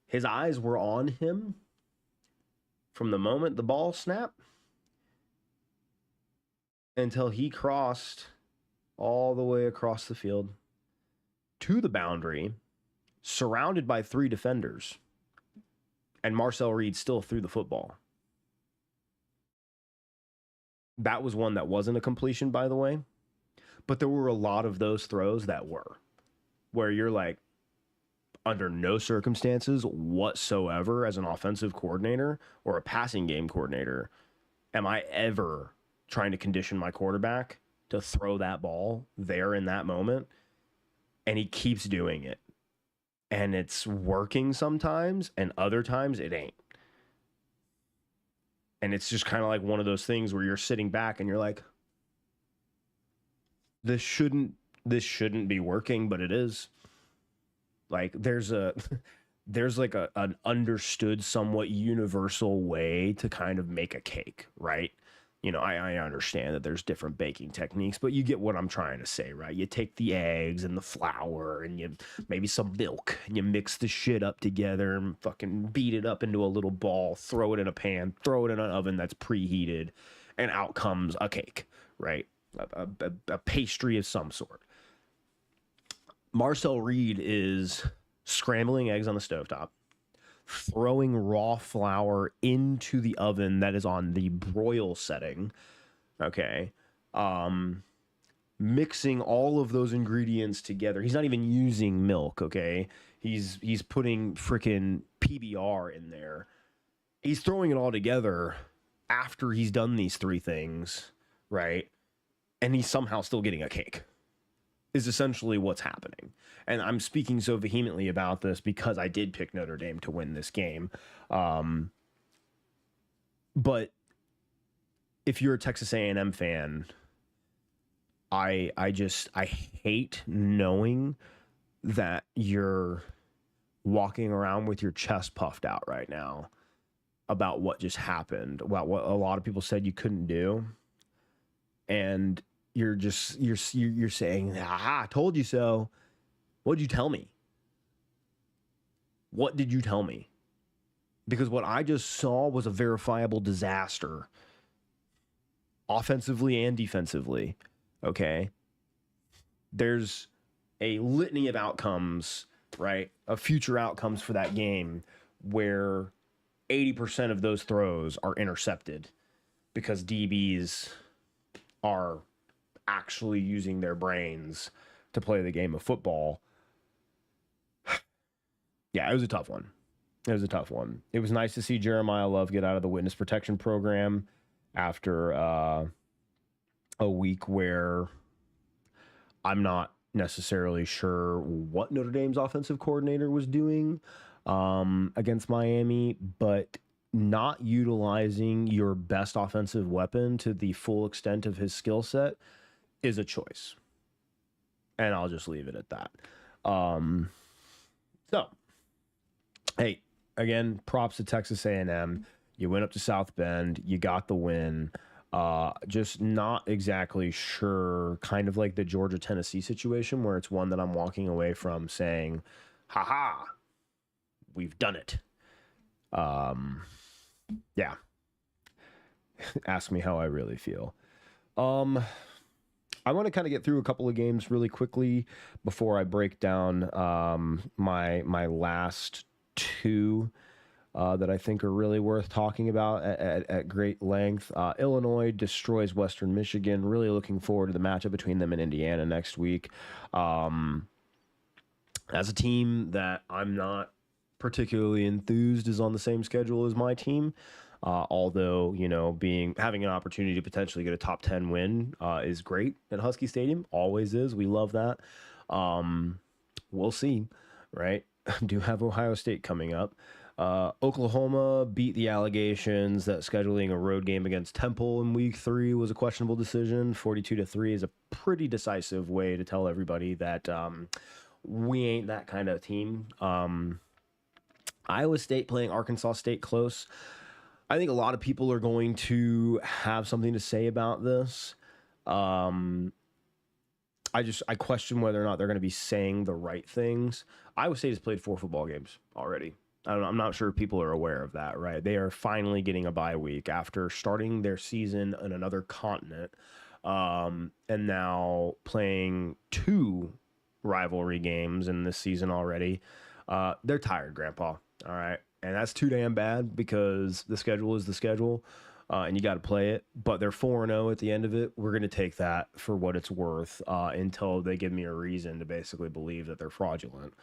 Speaker 1: His eyes were on him from the moment the ball snapped until he crossed all the way across the field to the boundary, surrounded by 3 defenders, and Marcel Reed still threw the football. That was one that wasn't a completion, by the way, But there were a lot of those throws that were where you're like, under no circumstances whatsoever as an offensive coordinator or a passing game coordinator am I ever trying to condition my quarterback to throw that ball there in that moment. And he keeps doing it. And it's working sometimes, and other times it ain't. And it's just kind of like one of those things where you're sitting back and you're like, this shouldn't be working, but it is. Like there's like an understood, somewhat universal way to kind of make a cake, right? You know, I understand that there's different baking techniques, but you get what I'm trying to say, right? You take the eggs and the flour and you maybe some milk and you mix the shit up together and fucking beat it up into a little ball, throw it in a pan, throw it in an oven that's preheated, and out comes a cake, right? A pastry of some sort. Marcel Reed is scrambling eggs on the stovetop, throwing raw flour into the oven that is on the broil setting, okay, mixing all of those ingredients together. He's not even using milk, okay? He's putting freaking PBR in there. He's throwing it all together after he's done these three things, right? And he's somehow still getting a cake. Is essentially what's happening. And I'm speaking so vehemently about this because I did pick Notre Dame to win this game. But if you're a Texas A&M fan, I hate knowing that you're walking around with your chest puffed out right now about what just happened, about what a lot of people said you couldn't do. And you're saying, "Ah, I told you so." What did you tell me? What did you tell me? Because what I just saw was a verifiable disaster, offensively and defensively. Okay, there's a litany of outcomes, right? Of future outcomes for that game where 80% of those throws are intercepted because DBs are actually using their brains to play the game of football. Yeah, it was a tough one. It was nice to see Jeremiah Love get out of the witness protection program after a week where I'm not necessarily sure what Notre Dame's offensive coordinator was doing against Miami, but not utilizing your best offensive weapon to the full extent of his skill set is a choice. And I'll just leave it at that. So, hey, again, props to Texas A&M. You went up to South Bend. You got the win. Just not exactly sure, kind of like the Georgia-Tennessee situation where it's one that I'm walking away from saying, ha, we've done it. Yeah. Ask me how I really feel. I want to kind of get through a couple of games really quickly before I break down my last two that I think are really worth talking about at great length. Illinois destroys Western Michigan. Really looking forward to the matchup between them and Indiana next week. As a team that I'm not particularly enthused is on the same schedule as my team. Although, you know, having an opportunity to potentially get a top 10 win is great at Husky Stadium. Always is. We love that. We'll see, right? Do have Ohio State coming up. Oklahoma beat the allegations that scheduling a road game against Temple in week 3 was a questionable decision. 42-3 is a pretty decisive way to tell everybody that we ain't that kind of team. Iowa State playing Arkansas State close. I think a lot of people are going to have something to say about this. I question whether or not they're going to be saying the right things. Iowa State has played 4 football games already. I'm not sure people are aware of that, right? They are finally getting a bye week after starting their season in another continent, and now playing 2 rivalry games in this season already. They're tired, Grandpa. All right. And that's too damn bad because the schedule is the schedule. and you got to play it. But they're 4-0 at the end of it. We're going to take that for what it's worth until they give me a reason to basically believe that they're fraudulent.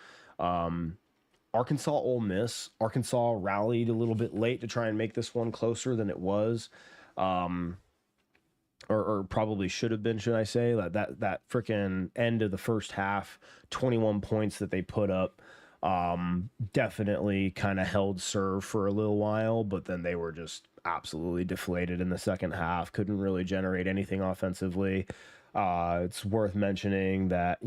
Speaker 1: Arkansas, Ole Miss. Arkansas rallied a little bit late to try and make this one closer than it was. Or probably should have been, should I say, that freaking end of the first half, 21 points that they put up, definitely kind of held serve for a little while, but then they were just absolutely deflated in the second half, couldn't really generate anything offensively. It's worth mentioning that,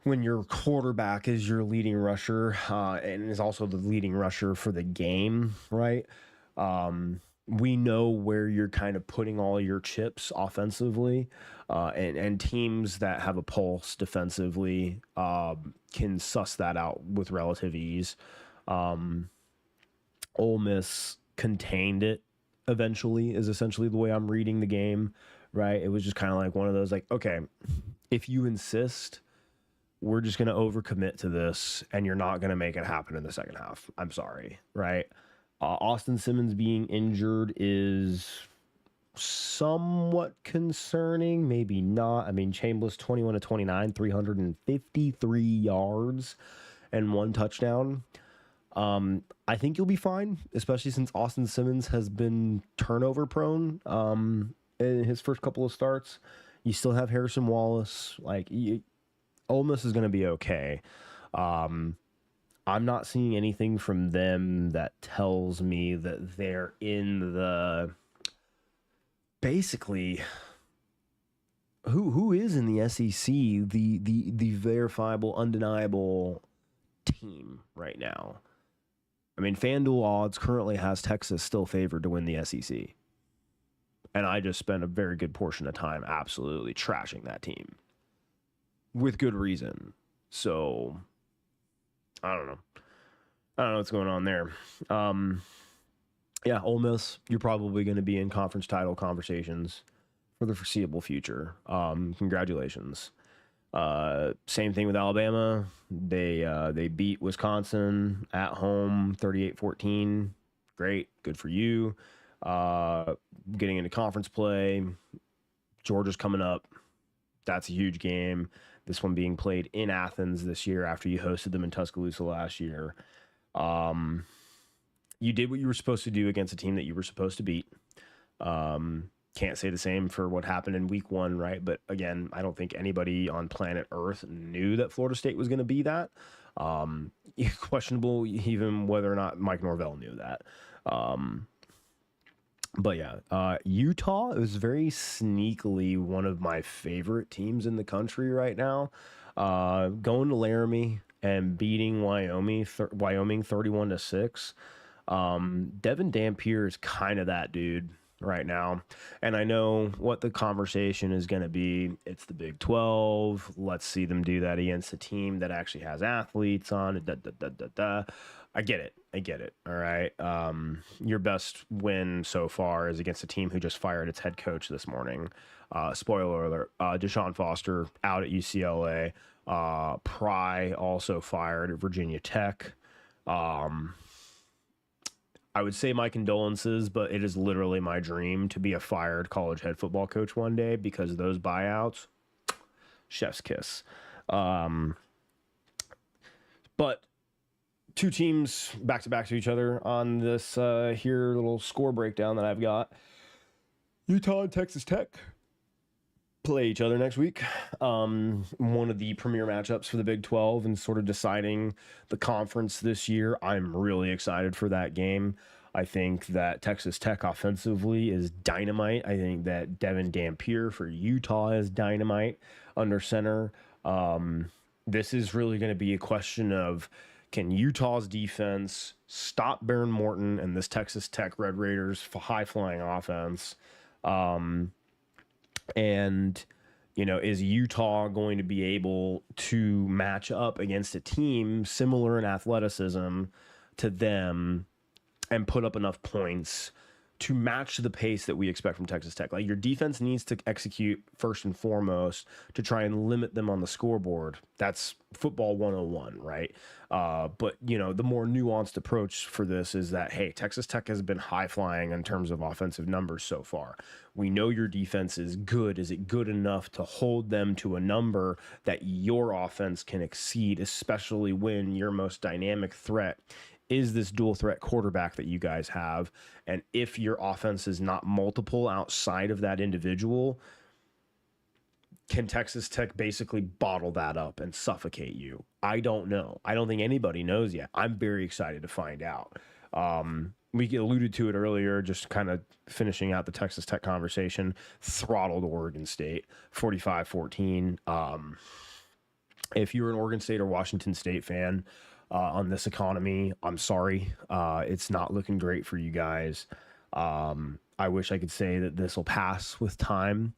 Speaker 1: when your quarterback is your leading rusher and is also the leading rusher for the game, right? We know where you're kind of putting all your chips offensively, and teams that have a pulse defensively can suss that out with relative ease. Ole Miss contained it eventually, is essentially the way I'm reading the game, right? It was just kind of like one of those, like, okay, if you insist, we're just going to overcommit to this, and you're not going to make it happen in the second half. I'm sorry, right? Austin Simmons being injured is somewhat concerning, maybe not. I mean, Chambliss 21 to 29, 353 yards and 1 touchdown. I think you'll be fine, especially since Austin Simmons has been turnover prone in his first couple of starts. You still have Harrison Wallace. Ole Miss is going to be okay. I'm not seeing anything from them that tells me that they're in the basically who is in the SEC, the verifiable, undeniable team right now. I mean, FanDuel odds currently has Texas still favored to win the SEC. And I just spent a very good portion of time absolutely trashing that team with good reason. So I don't know what's going on there. Ole Miss, you're probably going to be in conference title conversations for the foreseeable future. Congratulations. Same thing with Alabama. They beat Wisconsin at home 38-14. Great. Good for you. Getting into conference play. Georgia's coming up. That's a huge game. This one being played in Athens this year after you hosted them in Tuscaloosa last year. You did what you were supposed to do against a team that you were supposed to beat. Can't say the same for what happened in week 1, right? But again, I don't think anybody on planet Earth knew that Florida State was going to be that. Questionable even whether or not Mike Norvell knew that. But yeah, Utah is very sneakily one of my favorite teams in the country right now. Going to Laramie and beating Wyoming 31-6. Devin Dampier is kind of that dude right now. And I know what the conversation is going to be. It's the Big 12. Let's see them do that against a team that actually has athletes on it. I get it. All right. Your best win so far is against a team who just fired its head coach this morning. Spoiler alert. Deshaun Foster out at UCLA. Pry also fired at Virginia Tech. I would say my condolences, but it is literally my dream to be a fired college head football coach one day, because those buyouts, chef's kiss. But 2 teams back to back to each other on this here little score breakdown that I've got. Utah and Texas Tech play each other next week. One of the premier matchups for the Big 12 and sort of deciding the conference this year. I'm really excited for that game. I think that Texas Tech offensively is dynamite. I think that Devin Dampier for Utah is dynamite under center. This is really going to be a question of, can Utah's defense stop Baron Morton and this Texas Tech Red Raiders high-flying offense? And, is Utah going to be able to match up against a team similar in athleticism to them and put up enough points to match the pace that we expect from Texas Tech. Like, your defense needs to execute first and foremost to try and limit them on the scoreboard. That's football 101, right? But, you know, the more nuanced approach for this is that, hey, Texas Tech has been high flying in terms of offensive numbers so far. We know your defense is good. Is it good enough to hold them to a number that your offense can exceed, especially when your most dynamic threat is this dual threat quarterback that you guys have? And if your offense is not multiple outside of that individual, can Texas Tech basically bottle that up and suffocate you? I don't know. I don't think anybody knows yet. I'm very excited to find out. We alluded to it earlier, just kind of finishing out the Texas Tech conversation. Throttled Oregon State 45-14. If you're an Oregon State or Washington State fan, on this economy, I'm sorry. It's not looking great for you guys. I wish I could say that this will pass with time.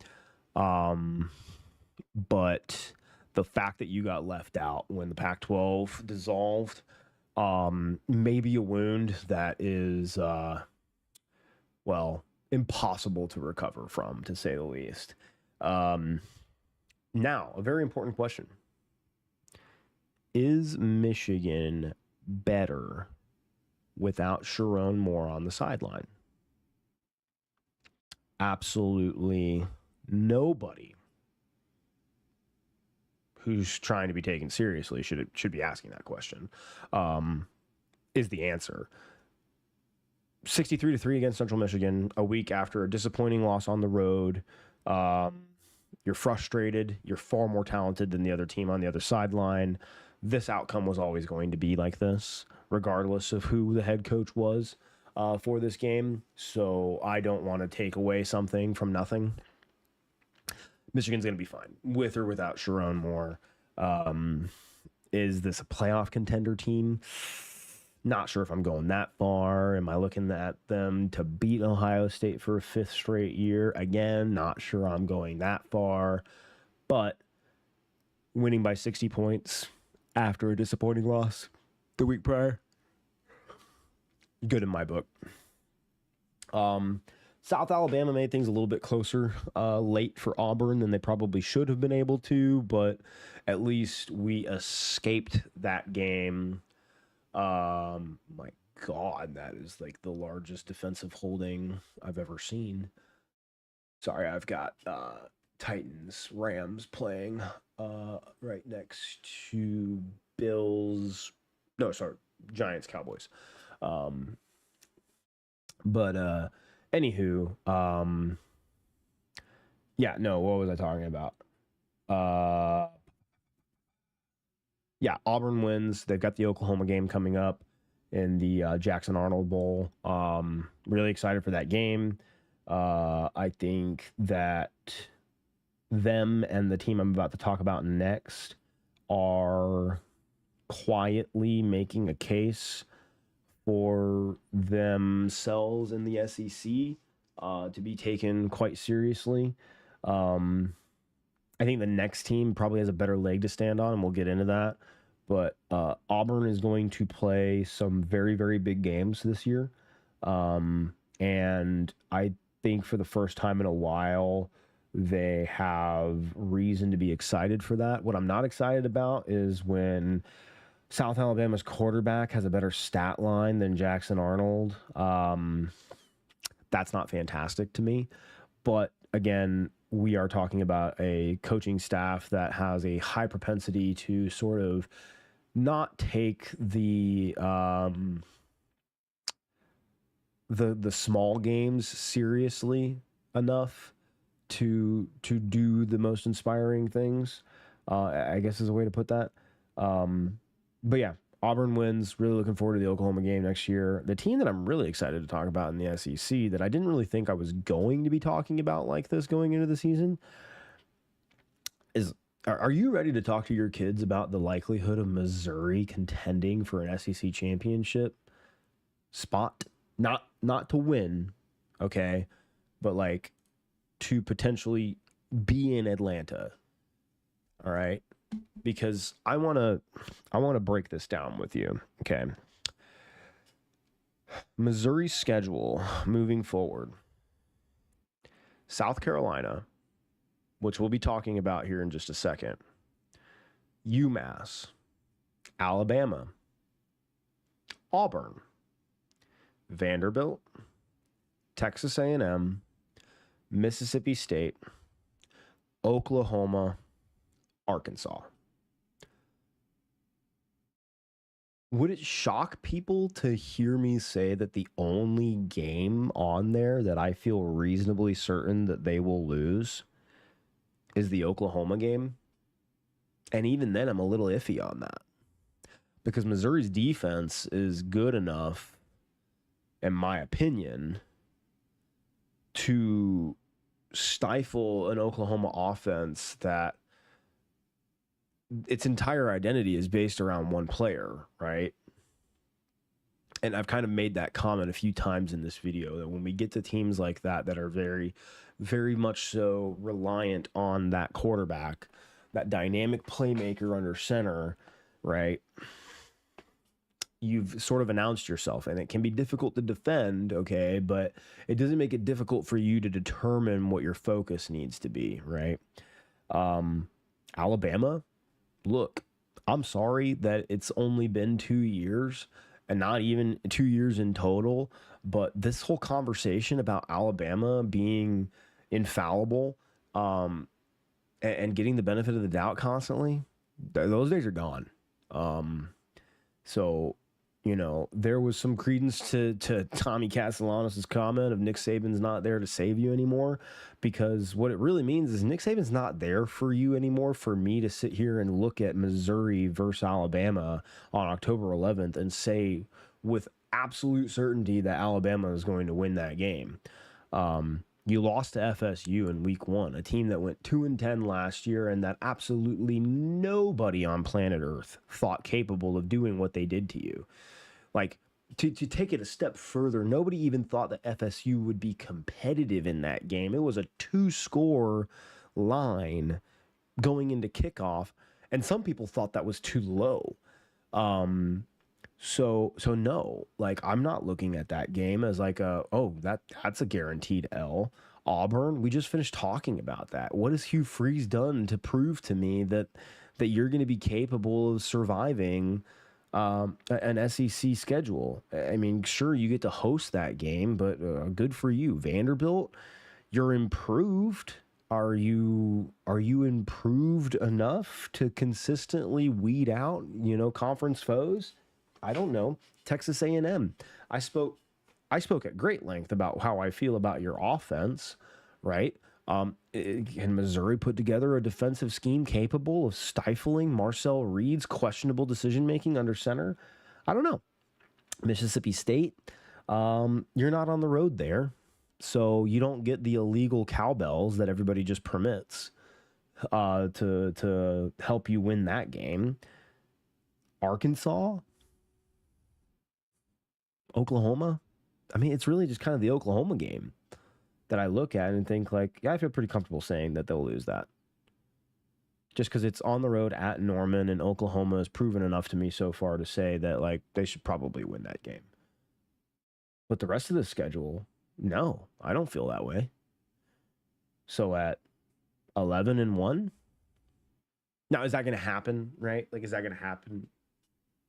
Speaker 1: But the fact that you got left out when the Pac-12 dissolved, may be a wound that is, well, impossible to recover from, to say the least. Now, a very important question. Is Michigan better without Sharon Moore on the sideline? Absolutely nobody who's trying to be taken seriously should be asking that question, is the answer. 63-3 against Central Michigan, a week after a disappointing loss on the road. You're frustrated. You're far more talented than the other team on the other sideline. This outcome was always going to be like this, regardless of who the head coach was for this game. So I don't want to take away something from nothing. Michigan's going to be fine, with or without Sharon Moore. Is this a playoff contender team? Not sure if I'm going that far. Am I looking at them to beat Ohio State for a 5th straight year? Again, not sure I'm going that far. But winning by 60 points after a disappointing loss the week prior, good in my book. South Alabama made things a little bit closer late for Auburn than they probably should have been able to, but at least we escaped that game. My God, that is like the largest defensive holding I've ever seen. Sorry, I've got Titans, Rams playing right next to Giants, Cowboys. Anywho, what was I talking about? Auburn wins. They've got the Oklahoma game coming up in the Jackson Arnold Bowl. Really excited for that game. I think that them and the team I'm about to talk about next are quietly making a case for themselves in the SEC to be taken quite seriously. I think the next team probably has a better leg to stand on, and we'll get into that. But Auburn is going to play some very, very big games this year. And I think for the first time in a while, they have reason to be excited for that. What I'm not excited about is when South Alabama's quarterback has a better stat line than Jackson Arnold. That's not fantastic to me. But again, we are talking about a coaching staff that has a high propensity to sort of not take the small games seriously enough to do the most inspiring things, I guess is a way to put that. But yeah, Auburn wins. Really looking forward to the Oklahoma game next year. The team that I'm really excited to talk about in the SEC that I didn't really think I was going to be talking about like this going into the season is, are you ready to talk to your kids about the likelihood of Missouri contending for an SEC championship spot? Not to win, okay, but like to potentially be in Atlanta. All right? Because I want to break this down with you, okay? Missouri's schedule moving forward. South Carolina, which we'll be talking about here in just a second. UMass, Alabama, Auburn, Vanderbilt, Texas A&M, Mississippi State, Oklahoma, Arkansas. Would it shock people to hear me say that the only game on there that I feel reasonably certain that they will lose is the Oklahoma game? And even then, I'm a little iffy on that. Because Missouri's defense is good enough, in my opinion, to stifle an Oklahoma offense that its entire identity is based around one player, right? And I've kind of made that comment a few times in this video that when we get to teams like that that are very, very much so reliant on that quarterback, that dynamic playmaker under center, right? You've sort of announced yourself, and it can be difficult to defend, okay? But it doesn't make it difficult for you to determine what your focus needs to be, right? Alabama, look, I'm sorry that it's only been 2 years and not even 2 years in total, but this whole conversation about Alabama being infallible and getting the benefit of the doubt constantly, those days are gone. So, you know, there was some credence to Tommy Castellanos' comment of Nick Saban's not there to save you anymore, because what it really means is Nick Saban's not there for you anymore for me to sit here and look at Missouri versus Alabama on October 11th and say with absolute certainty that Alabama is going to win that game. You lost to FSU in week 1, a team that went 2-10 last year and that absolutely nobody on planet Earth thought capable of doing what they did to you. Like, to take it a step further, nobody even thought that FSU would be competitive in that game. It was a 2-score line going into kickoff, and some people thought that was too low. So no, like, I'm not looking at that game as like that's a guaranteed L. Auburn, we just finished talking about that. What has Hugh Freeze done to prove to me that you're going to be capable of surviving an SEC schedule? I mean, sure, you get to host that game, but good for you. Vanderbilt, you're improved. Are you improved enough to consistently weed out, conference foes? I don't know. Texas A&M. I spoke at great length about how I feel about your offense, right? Can Missouri put together a defensive scheme capable of stifling Marcel Reed's questionable decision-making under center? I don't know. Mississippi State, you're not on the road there, so you don't get the illegal cowbells that everybody just permits to help you win that game. Arkansas, Oklahoma. I mean, it's really just kind of the Oklahoma game that I look at and think like, yeah, I feel pretty comfortable saying that they'll lose that. Just because it's on the road at Norman, and Oklahoma has proven enough to me so far to say that like they should probably win that game. But the rest of the schedule, no, I don't feel that way. So at 11-1, now is that going to happen? Right? Like, is that going to happen?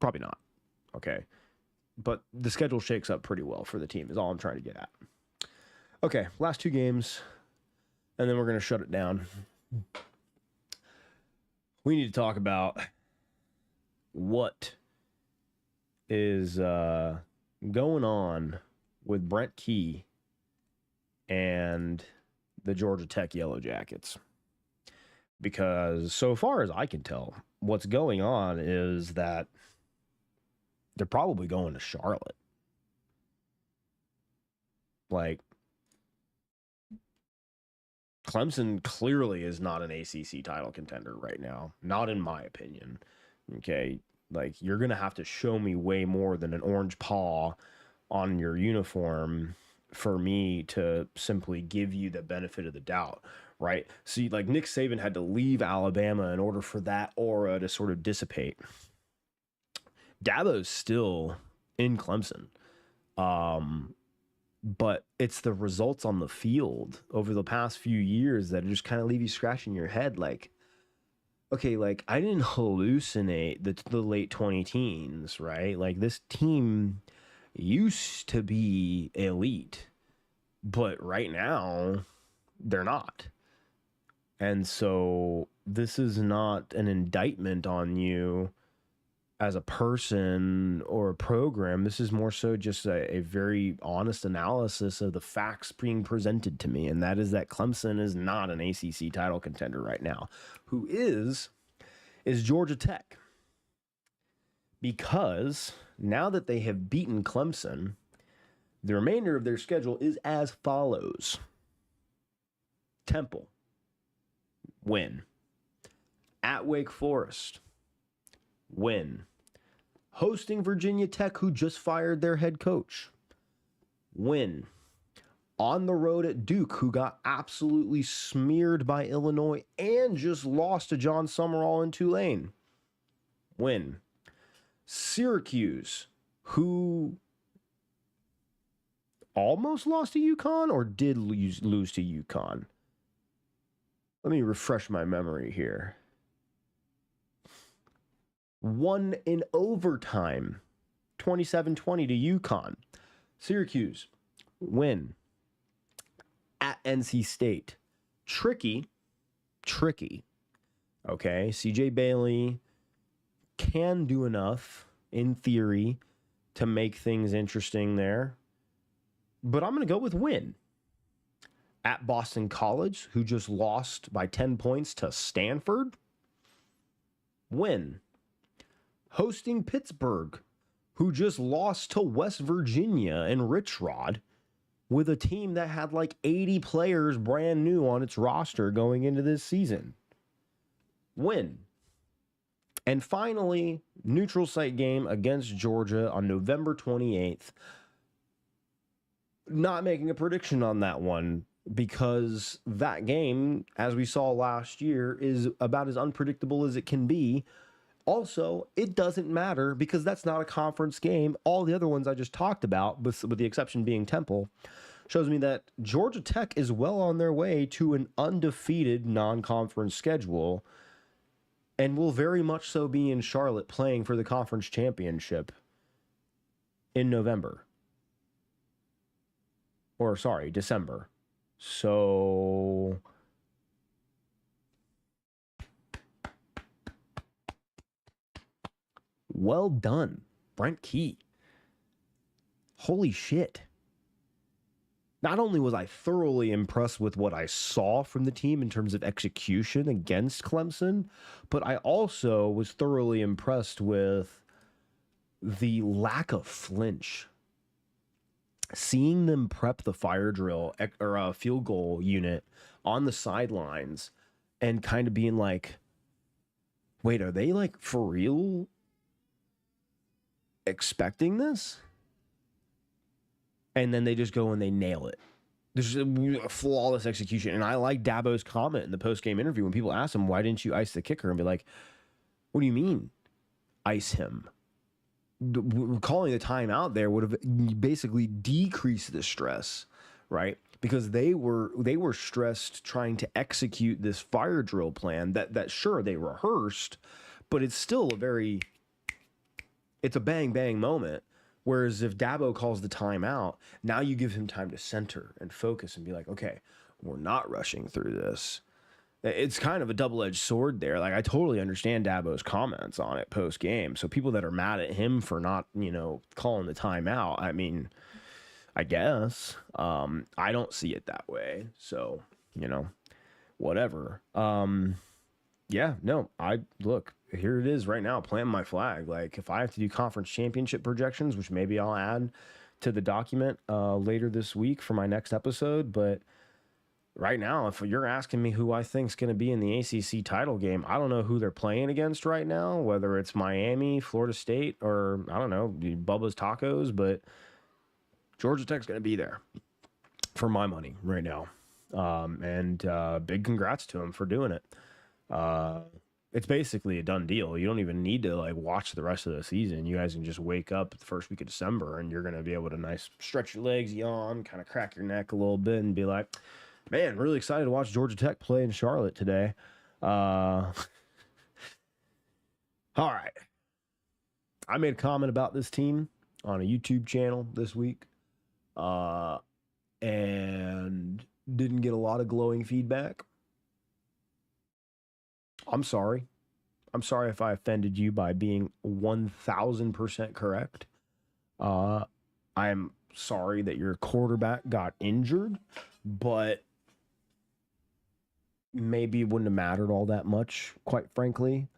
Speaker 1: Probably not. Okay. But the schedule shakes up pretty well for the team is all I'm trying to get at. Okay, last 2 games, and then we're going to shut it down. We need to talk about what is going on with Brent Key and the Georgia Tech Yellow Jackets. Because so far as I can tell, what's going on is that they're probably going to Charlotte. Like, Clemson clearly is not an ACC title contender right now. Not in my opinion. Okay? Like, you're going to have to show me way more than an orange paw on your uniform for me to simply give you the benefit of the doubt, right? See, like, Nick Saban had to leave Alabama in order for that aura to sort of dissipate. Dabo's still in Clemson. Um, but it's the results on the field over the past few years that just kind of leave you scratching your head like, okay, like I didn't hallucinate the late 20 teens, right? Like this team used to be elite, but right now they're not. And so this is not an indictment on you as a person or a program. This is more so just a very honest analysis of the facts being presented to me. And that is that Clemson is not an ACC title contender right now. Who is Georgia Tech. Because now that they have beaten Clemson, the remainder of their schedule is as follows. Temple, win. At Wake Forest, win. Hosting Virginia Tech, who just fired their head coach, win. On the road at Duke, who got absolutely smeared by Illinois and just lost to John Summerall in Tulane, win. Syracuse, who almost lost to UConn or did lose to UConn. Let me refresh my memory here. Won in overtime, 27-20 to UConn. Syracuse, win. At NC State. Tricky. Okay, CJ Bailey can do enough, in theory, to make things interesting there. But I'm going to go with win. At Boston College, who just lost by 10 points to Stanford, win. Hosting Pittsburgh, who just lost to West Virginia and Rich Rod, with a team that had like 80 players brand new on its roster going into this season. Win. And finally, neutral site game against Georgia on November 28th. Not making a prediction on that one because that game, as we saw last year, is about as unpredictable as it can be. Also, it doesn't matter because that's not a conference game. All the other ones I just talked about, with the exception being Temple, shows me that Georgia Tech is well on their way to an undefeated non-conference schedule and will very much so be in Charlotte playing for the conference championship in November. Or, sorry, December. So well done, Brent Key. Holy shit. Not only was I thoroughly impressed with what I saw from the team in terms of execution against Clemson, but I also was thoroughly impressed with the lack of flinch. Seeing them prep the fire drill or a field goal unit on the sidelines and kind of being like, wait, are they like for real expecting this? And then they just go and they nail it. There's a flawless execution. And I like Dabo's comment in the post-game interview when people ask him, why didn't you ice the kicker? And be like, what do you mean, ice him? Calling the timeout there would have basically decreased the stress, right? Because they were stressed trying to execute this fire drill plan that sure, they rehearsed, but it's still it's a bang moment. Whereas if Dabo calls the timeout, now you give him time to center and focus and be like, okay, we're not rushing through this. It's kind of a double-edged sword there. Like, I totally understand Dabo's comments on it post-game. So people that are mad at him for not, calling the timeout, I mean, I guess. I don't see it that way. So, whatever. Yeah, no, look, here it is right now, planting my flag. Like, if I have to do conference championship projections, which maybe I'll add to the document later this week for my next episode, but right now, if you're asking me who I think is going to be in the ACC title game, I don't know who they're playing against right now, whether it's Miami, Florida State, or, I don't know, Bubba's Tacos, but Georgia Tech's going to be there for my money right now. And big congrats to them for doing it. it's basically a done deal. You don't even need to like watch the rest of the season. You guys can just wake up the first week of December and you're gonna be able to nice stretch your legs, yawn, kind of crack your neck a little bit, and be like, man, really excited to watch Georgia Tech play in Charlotte today. All right. I made a comment about this team on a YouTube channel this week, and didn't get a lot of glowing feedback. I'm sorry. I'm sorry if I offended you by being 1000% correct. I'm sorry that your quarterback got injured, but maybe it wouldn't have mattered all that much, quite frankly.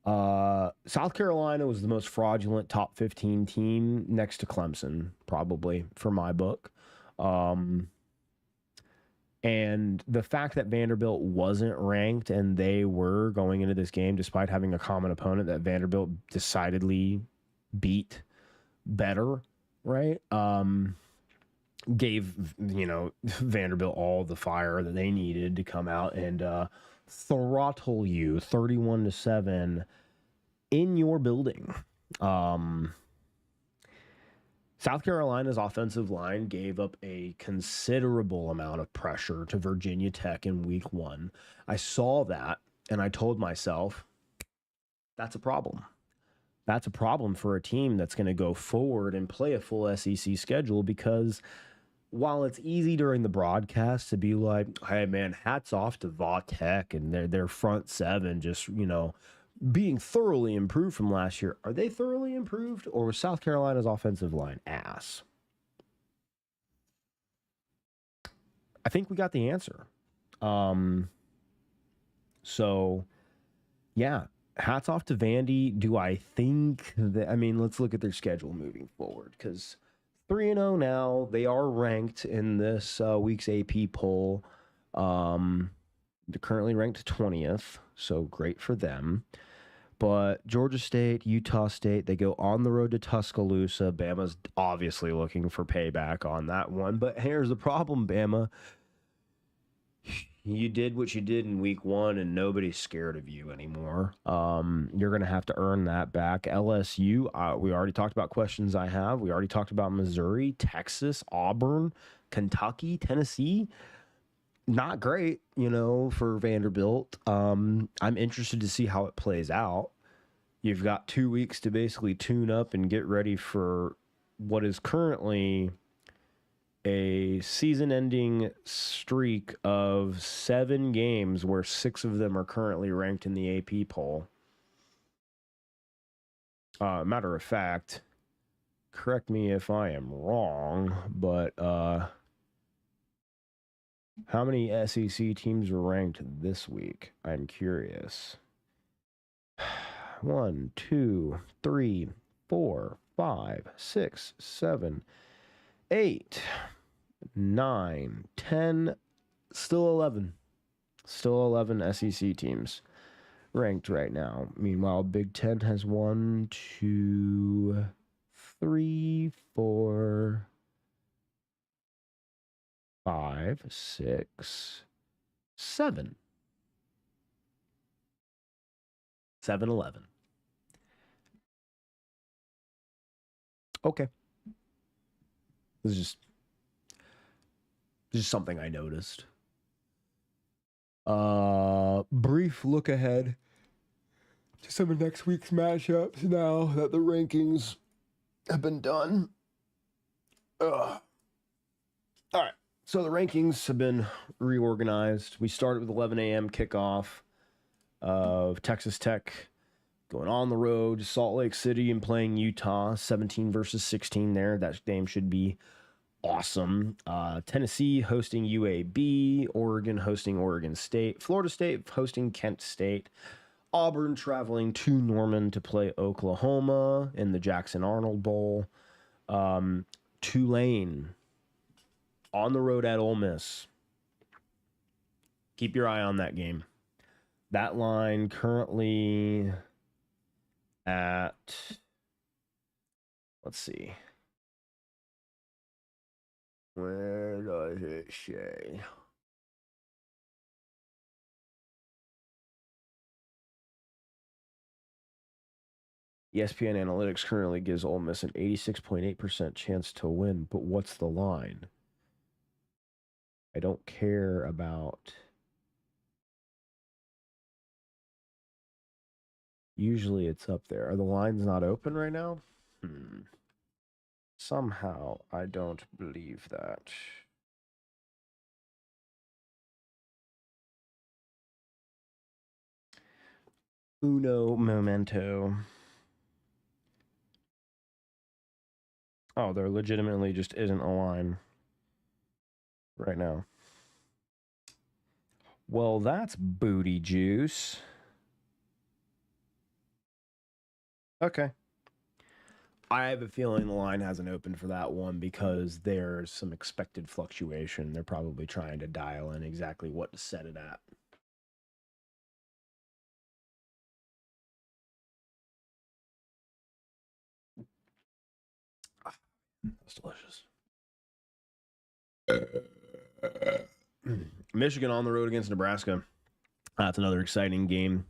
Speaker 1: South Carolina was the most fraudulent top 15 team next to Clemson, probably, for my book. And the fact that Vanderbilt wasn't ranked and they were going into this game, despite having a common opponent that Vanderbilt decidedly beat better, right? Gave, Vanderbilt all the fire that they needed to come out and throttle you 31-7 in your building. South Carolina's offensive line gave up a considerable amount of pressure to Virginia Tech in week 1. I saw that and I told myself, that's a problem. That's a problem for a team that's going to go forward and play a full SEC schedule, because while it's easy during the broadcast to be like, hey, man, hats off to Va Tech and their front seven just, being thoroughly improved from last year. Are they thoroughly improved, or was South Carolina's offensive line ass? I think we got the answer. So, yeah, hats off to Vandy. Do I think that, let's look at their schedule moving forward, because 3-0 now. They are ranked in this week's AP poll. They're currently ranked 20th, so great for them. But Georgia State, Utah State, they go on the road to Tuscaloosa. Bama's obviously looking for payback on that one. But here's the problem, Bama. You did what you did in week 1, and nobody's scared of you anymore. You're going to have to earn that back. LSU, we already talked about questions I have. We already talked about Missouri, Texas, Auburn, Kentucky, Tennessee. Not great, for Vanderbilt. I'm interested to see how it plays out. You've got 2 weeks to basically tune up and get ready for what is currently a season-ending streak of 7 games where 6 of them are currently ranked in the AP poll. Matter of fact, correct me if I am wrong, but how many SEC teams were ranked this week? I'm curious. 1, 2, 3, 4, 5, 6, 7, 8, 9, 10, still 11. Still 11 SEC teams ranked right now. Meanwhile, Big Ten has 1, 2, 3, 4, 5, 6, 7. 7-11. Okay. This is just something I noticed. Brief look ahead to some of next week's matchups now that the rankings have been done. All right. So the rankings have been reorganized. We started with 11 a.m. kickoff of Texas Tech going on the road to Salt Lake City and playing Utah, 17 versus 16 there. That game should be awesome. Tennessee hosting UAB, Oregon hosting Oregon State, Florida State hosting Kent State, Auburn traveling to Norman to play Oklahoma in the Jackson Arnold Bowl, Tulane on the road at Ole Miss. Keep your eye on that game. That line currently at, let's see. Where does it say? ESPN Analytics currently gives Ole Miss an 86.8% chance to win, but what's the line? I don't care about. Usually it's up there. Are the lines not open right now? Somehow I don't believe that. Uno momento. Oh, there legitimately just isn't a line right now. Well, that's booty juice. Okay. I have a feeling the line hasn't opened for that one because there's some expected fluctuation. They're probably trying to dial in exactly what to set it at. That's delicious. Michigan on the road against Nebraska. That's another exciting game.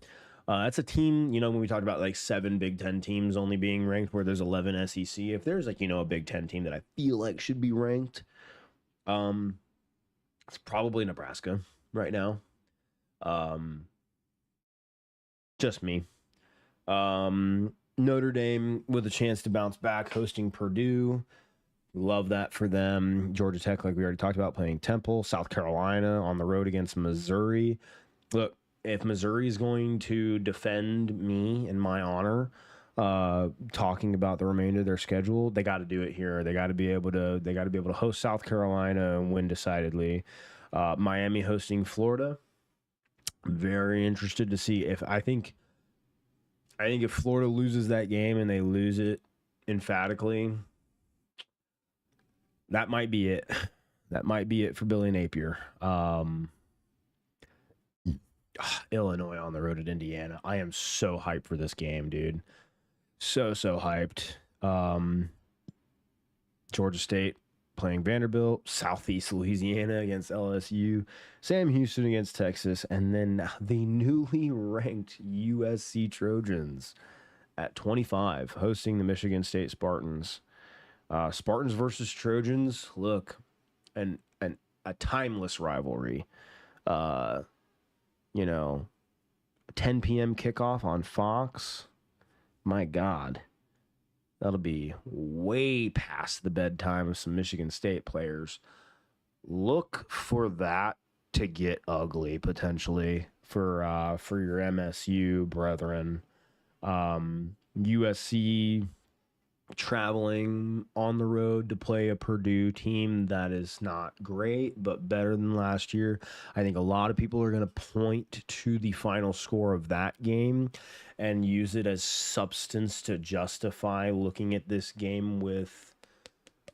Speaker 1: That's a team, when we talked about like 7 Big Ten teams only being ranked, where there's 11 SEC. If there's like, a Big Ten team that I feel like should be ranked, it's probably Nebraska right now. Just me. Notre Dame with a chance to bounce back, hosting Purdue. Love that for them. Georgia Tech, like we already talked about, playing Temple. South Carolina on the road against Missouri. Look, if Missouri is going to defend me and my honor, talking about the remainder of their schedule, they got to do it here. They got to be able to host South Carolina and win decidedly. Miami hosting Florida. Very interested to see if I think if Florida loses that game and they lose it emphatically, that might be it. That might be it for Billy Napier. Illinois on the road at Indiana. I am so hyped for this game, dude. So hyped. Georgia State playing Vanderbilt, Southeast Louisiana against LSU, Sam Houston against Texas, and then the newly ranked USC Trojans at 25 hosting the Michigan State Spartans. Spartans versus Trojans, look, a timeless rivalry. 10 p.m. kickoff on Fox. My God. That'll be way past the bedtime of some Michigan State players. Look for that to get ugly potentially for your MSU brethren. USC traveling on the road to play a Purdue team that is not great, but better than last year. I think a lot of people are going to point to the final score of that game and use it as substance to justify looking at this game with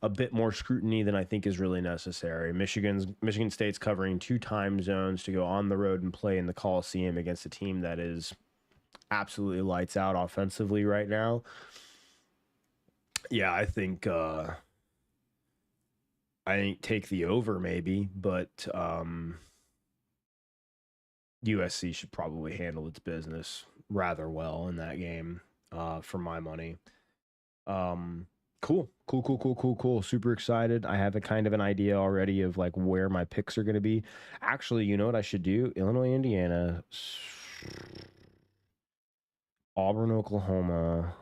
Speaker 1: a bit more scrutiny than I think is really necessary. Michigan State's covering 2 time zones to go on the road and play in the Coliseum against a team that is absolutely lights out offensively right now. Yeah, I think take the over maybe, but USC should probably handle its business rather well in that game, for my money. Cool. Super excited. I have a kind of an idea already of like where my picks are going to be. Actually, you know what I should do? Illinois, Indiana, Auburn, Oklahoma,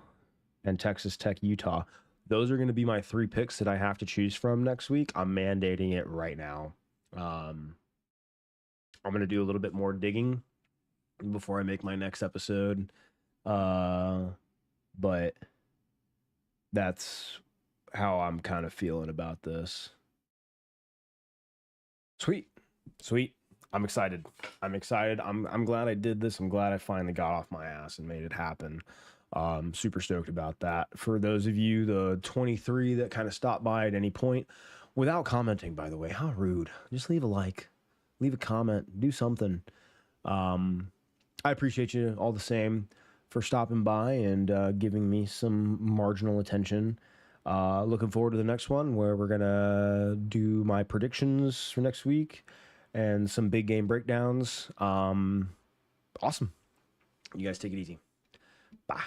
Speaker 1: and Texas Tech, Utah. Those are going to be my 3 picks that I have to choose from next week. I'm mandating it right now. I'm going to do a little bit more digging before I make my next episode. But that's how I'm kind of feeling about this. Sweet. I'm excited. I'm glad I did this. I'm glad I finally got off my ass and made it happen. Super stoked about that. For those of you, the 23 that kind of stopped by at any point without commenting, by the way, how rude. Just leave a like, leave a comment, do something. I appreciate you all the same for stopping by and giving me some marginal attention. Looking forward to the next one where we're going to do my predictions for next week and some big game breakdowns. Awesome. You guys take it easy. Bye.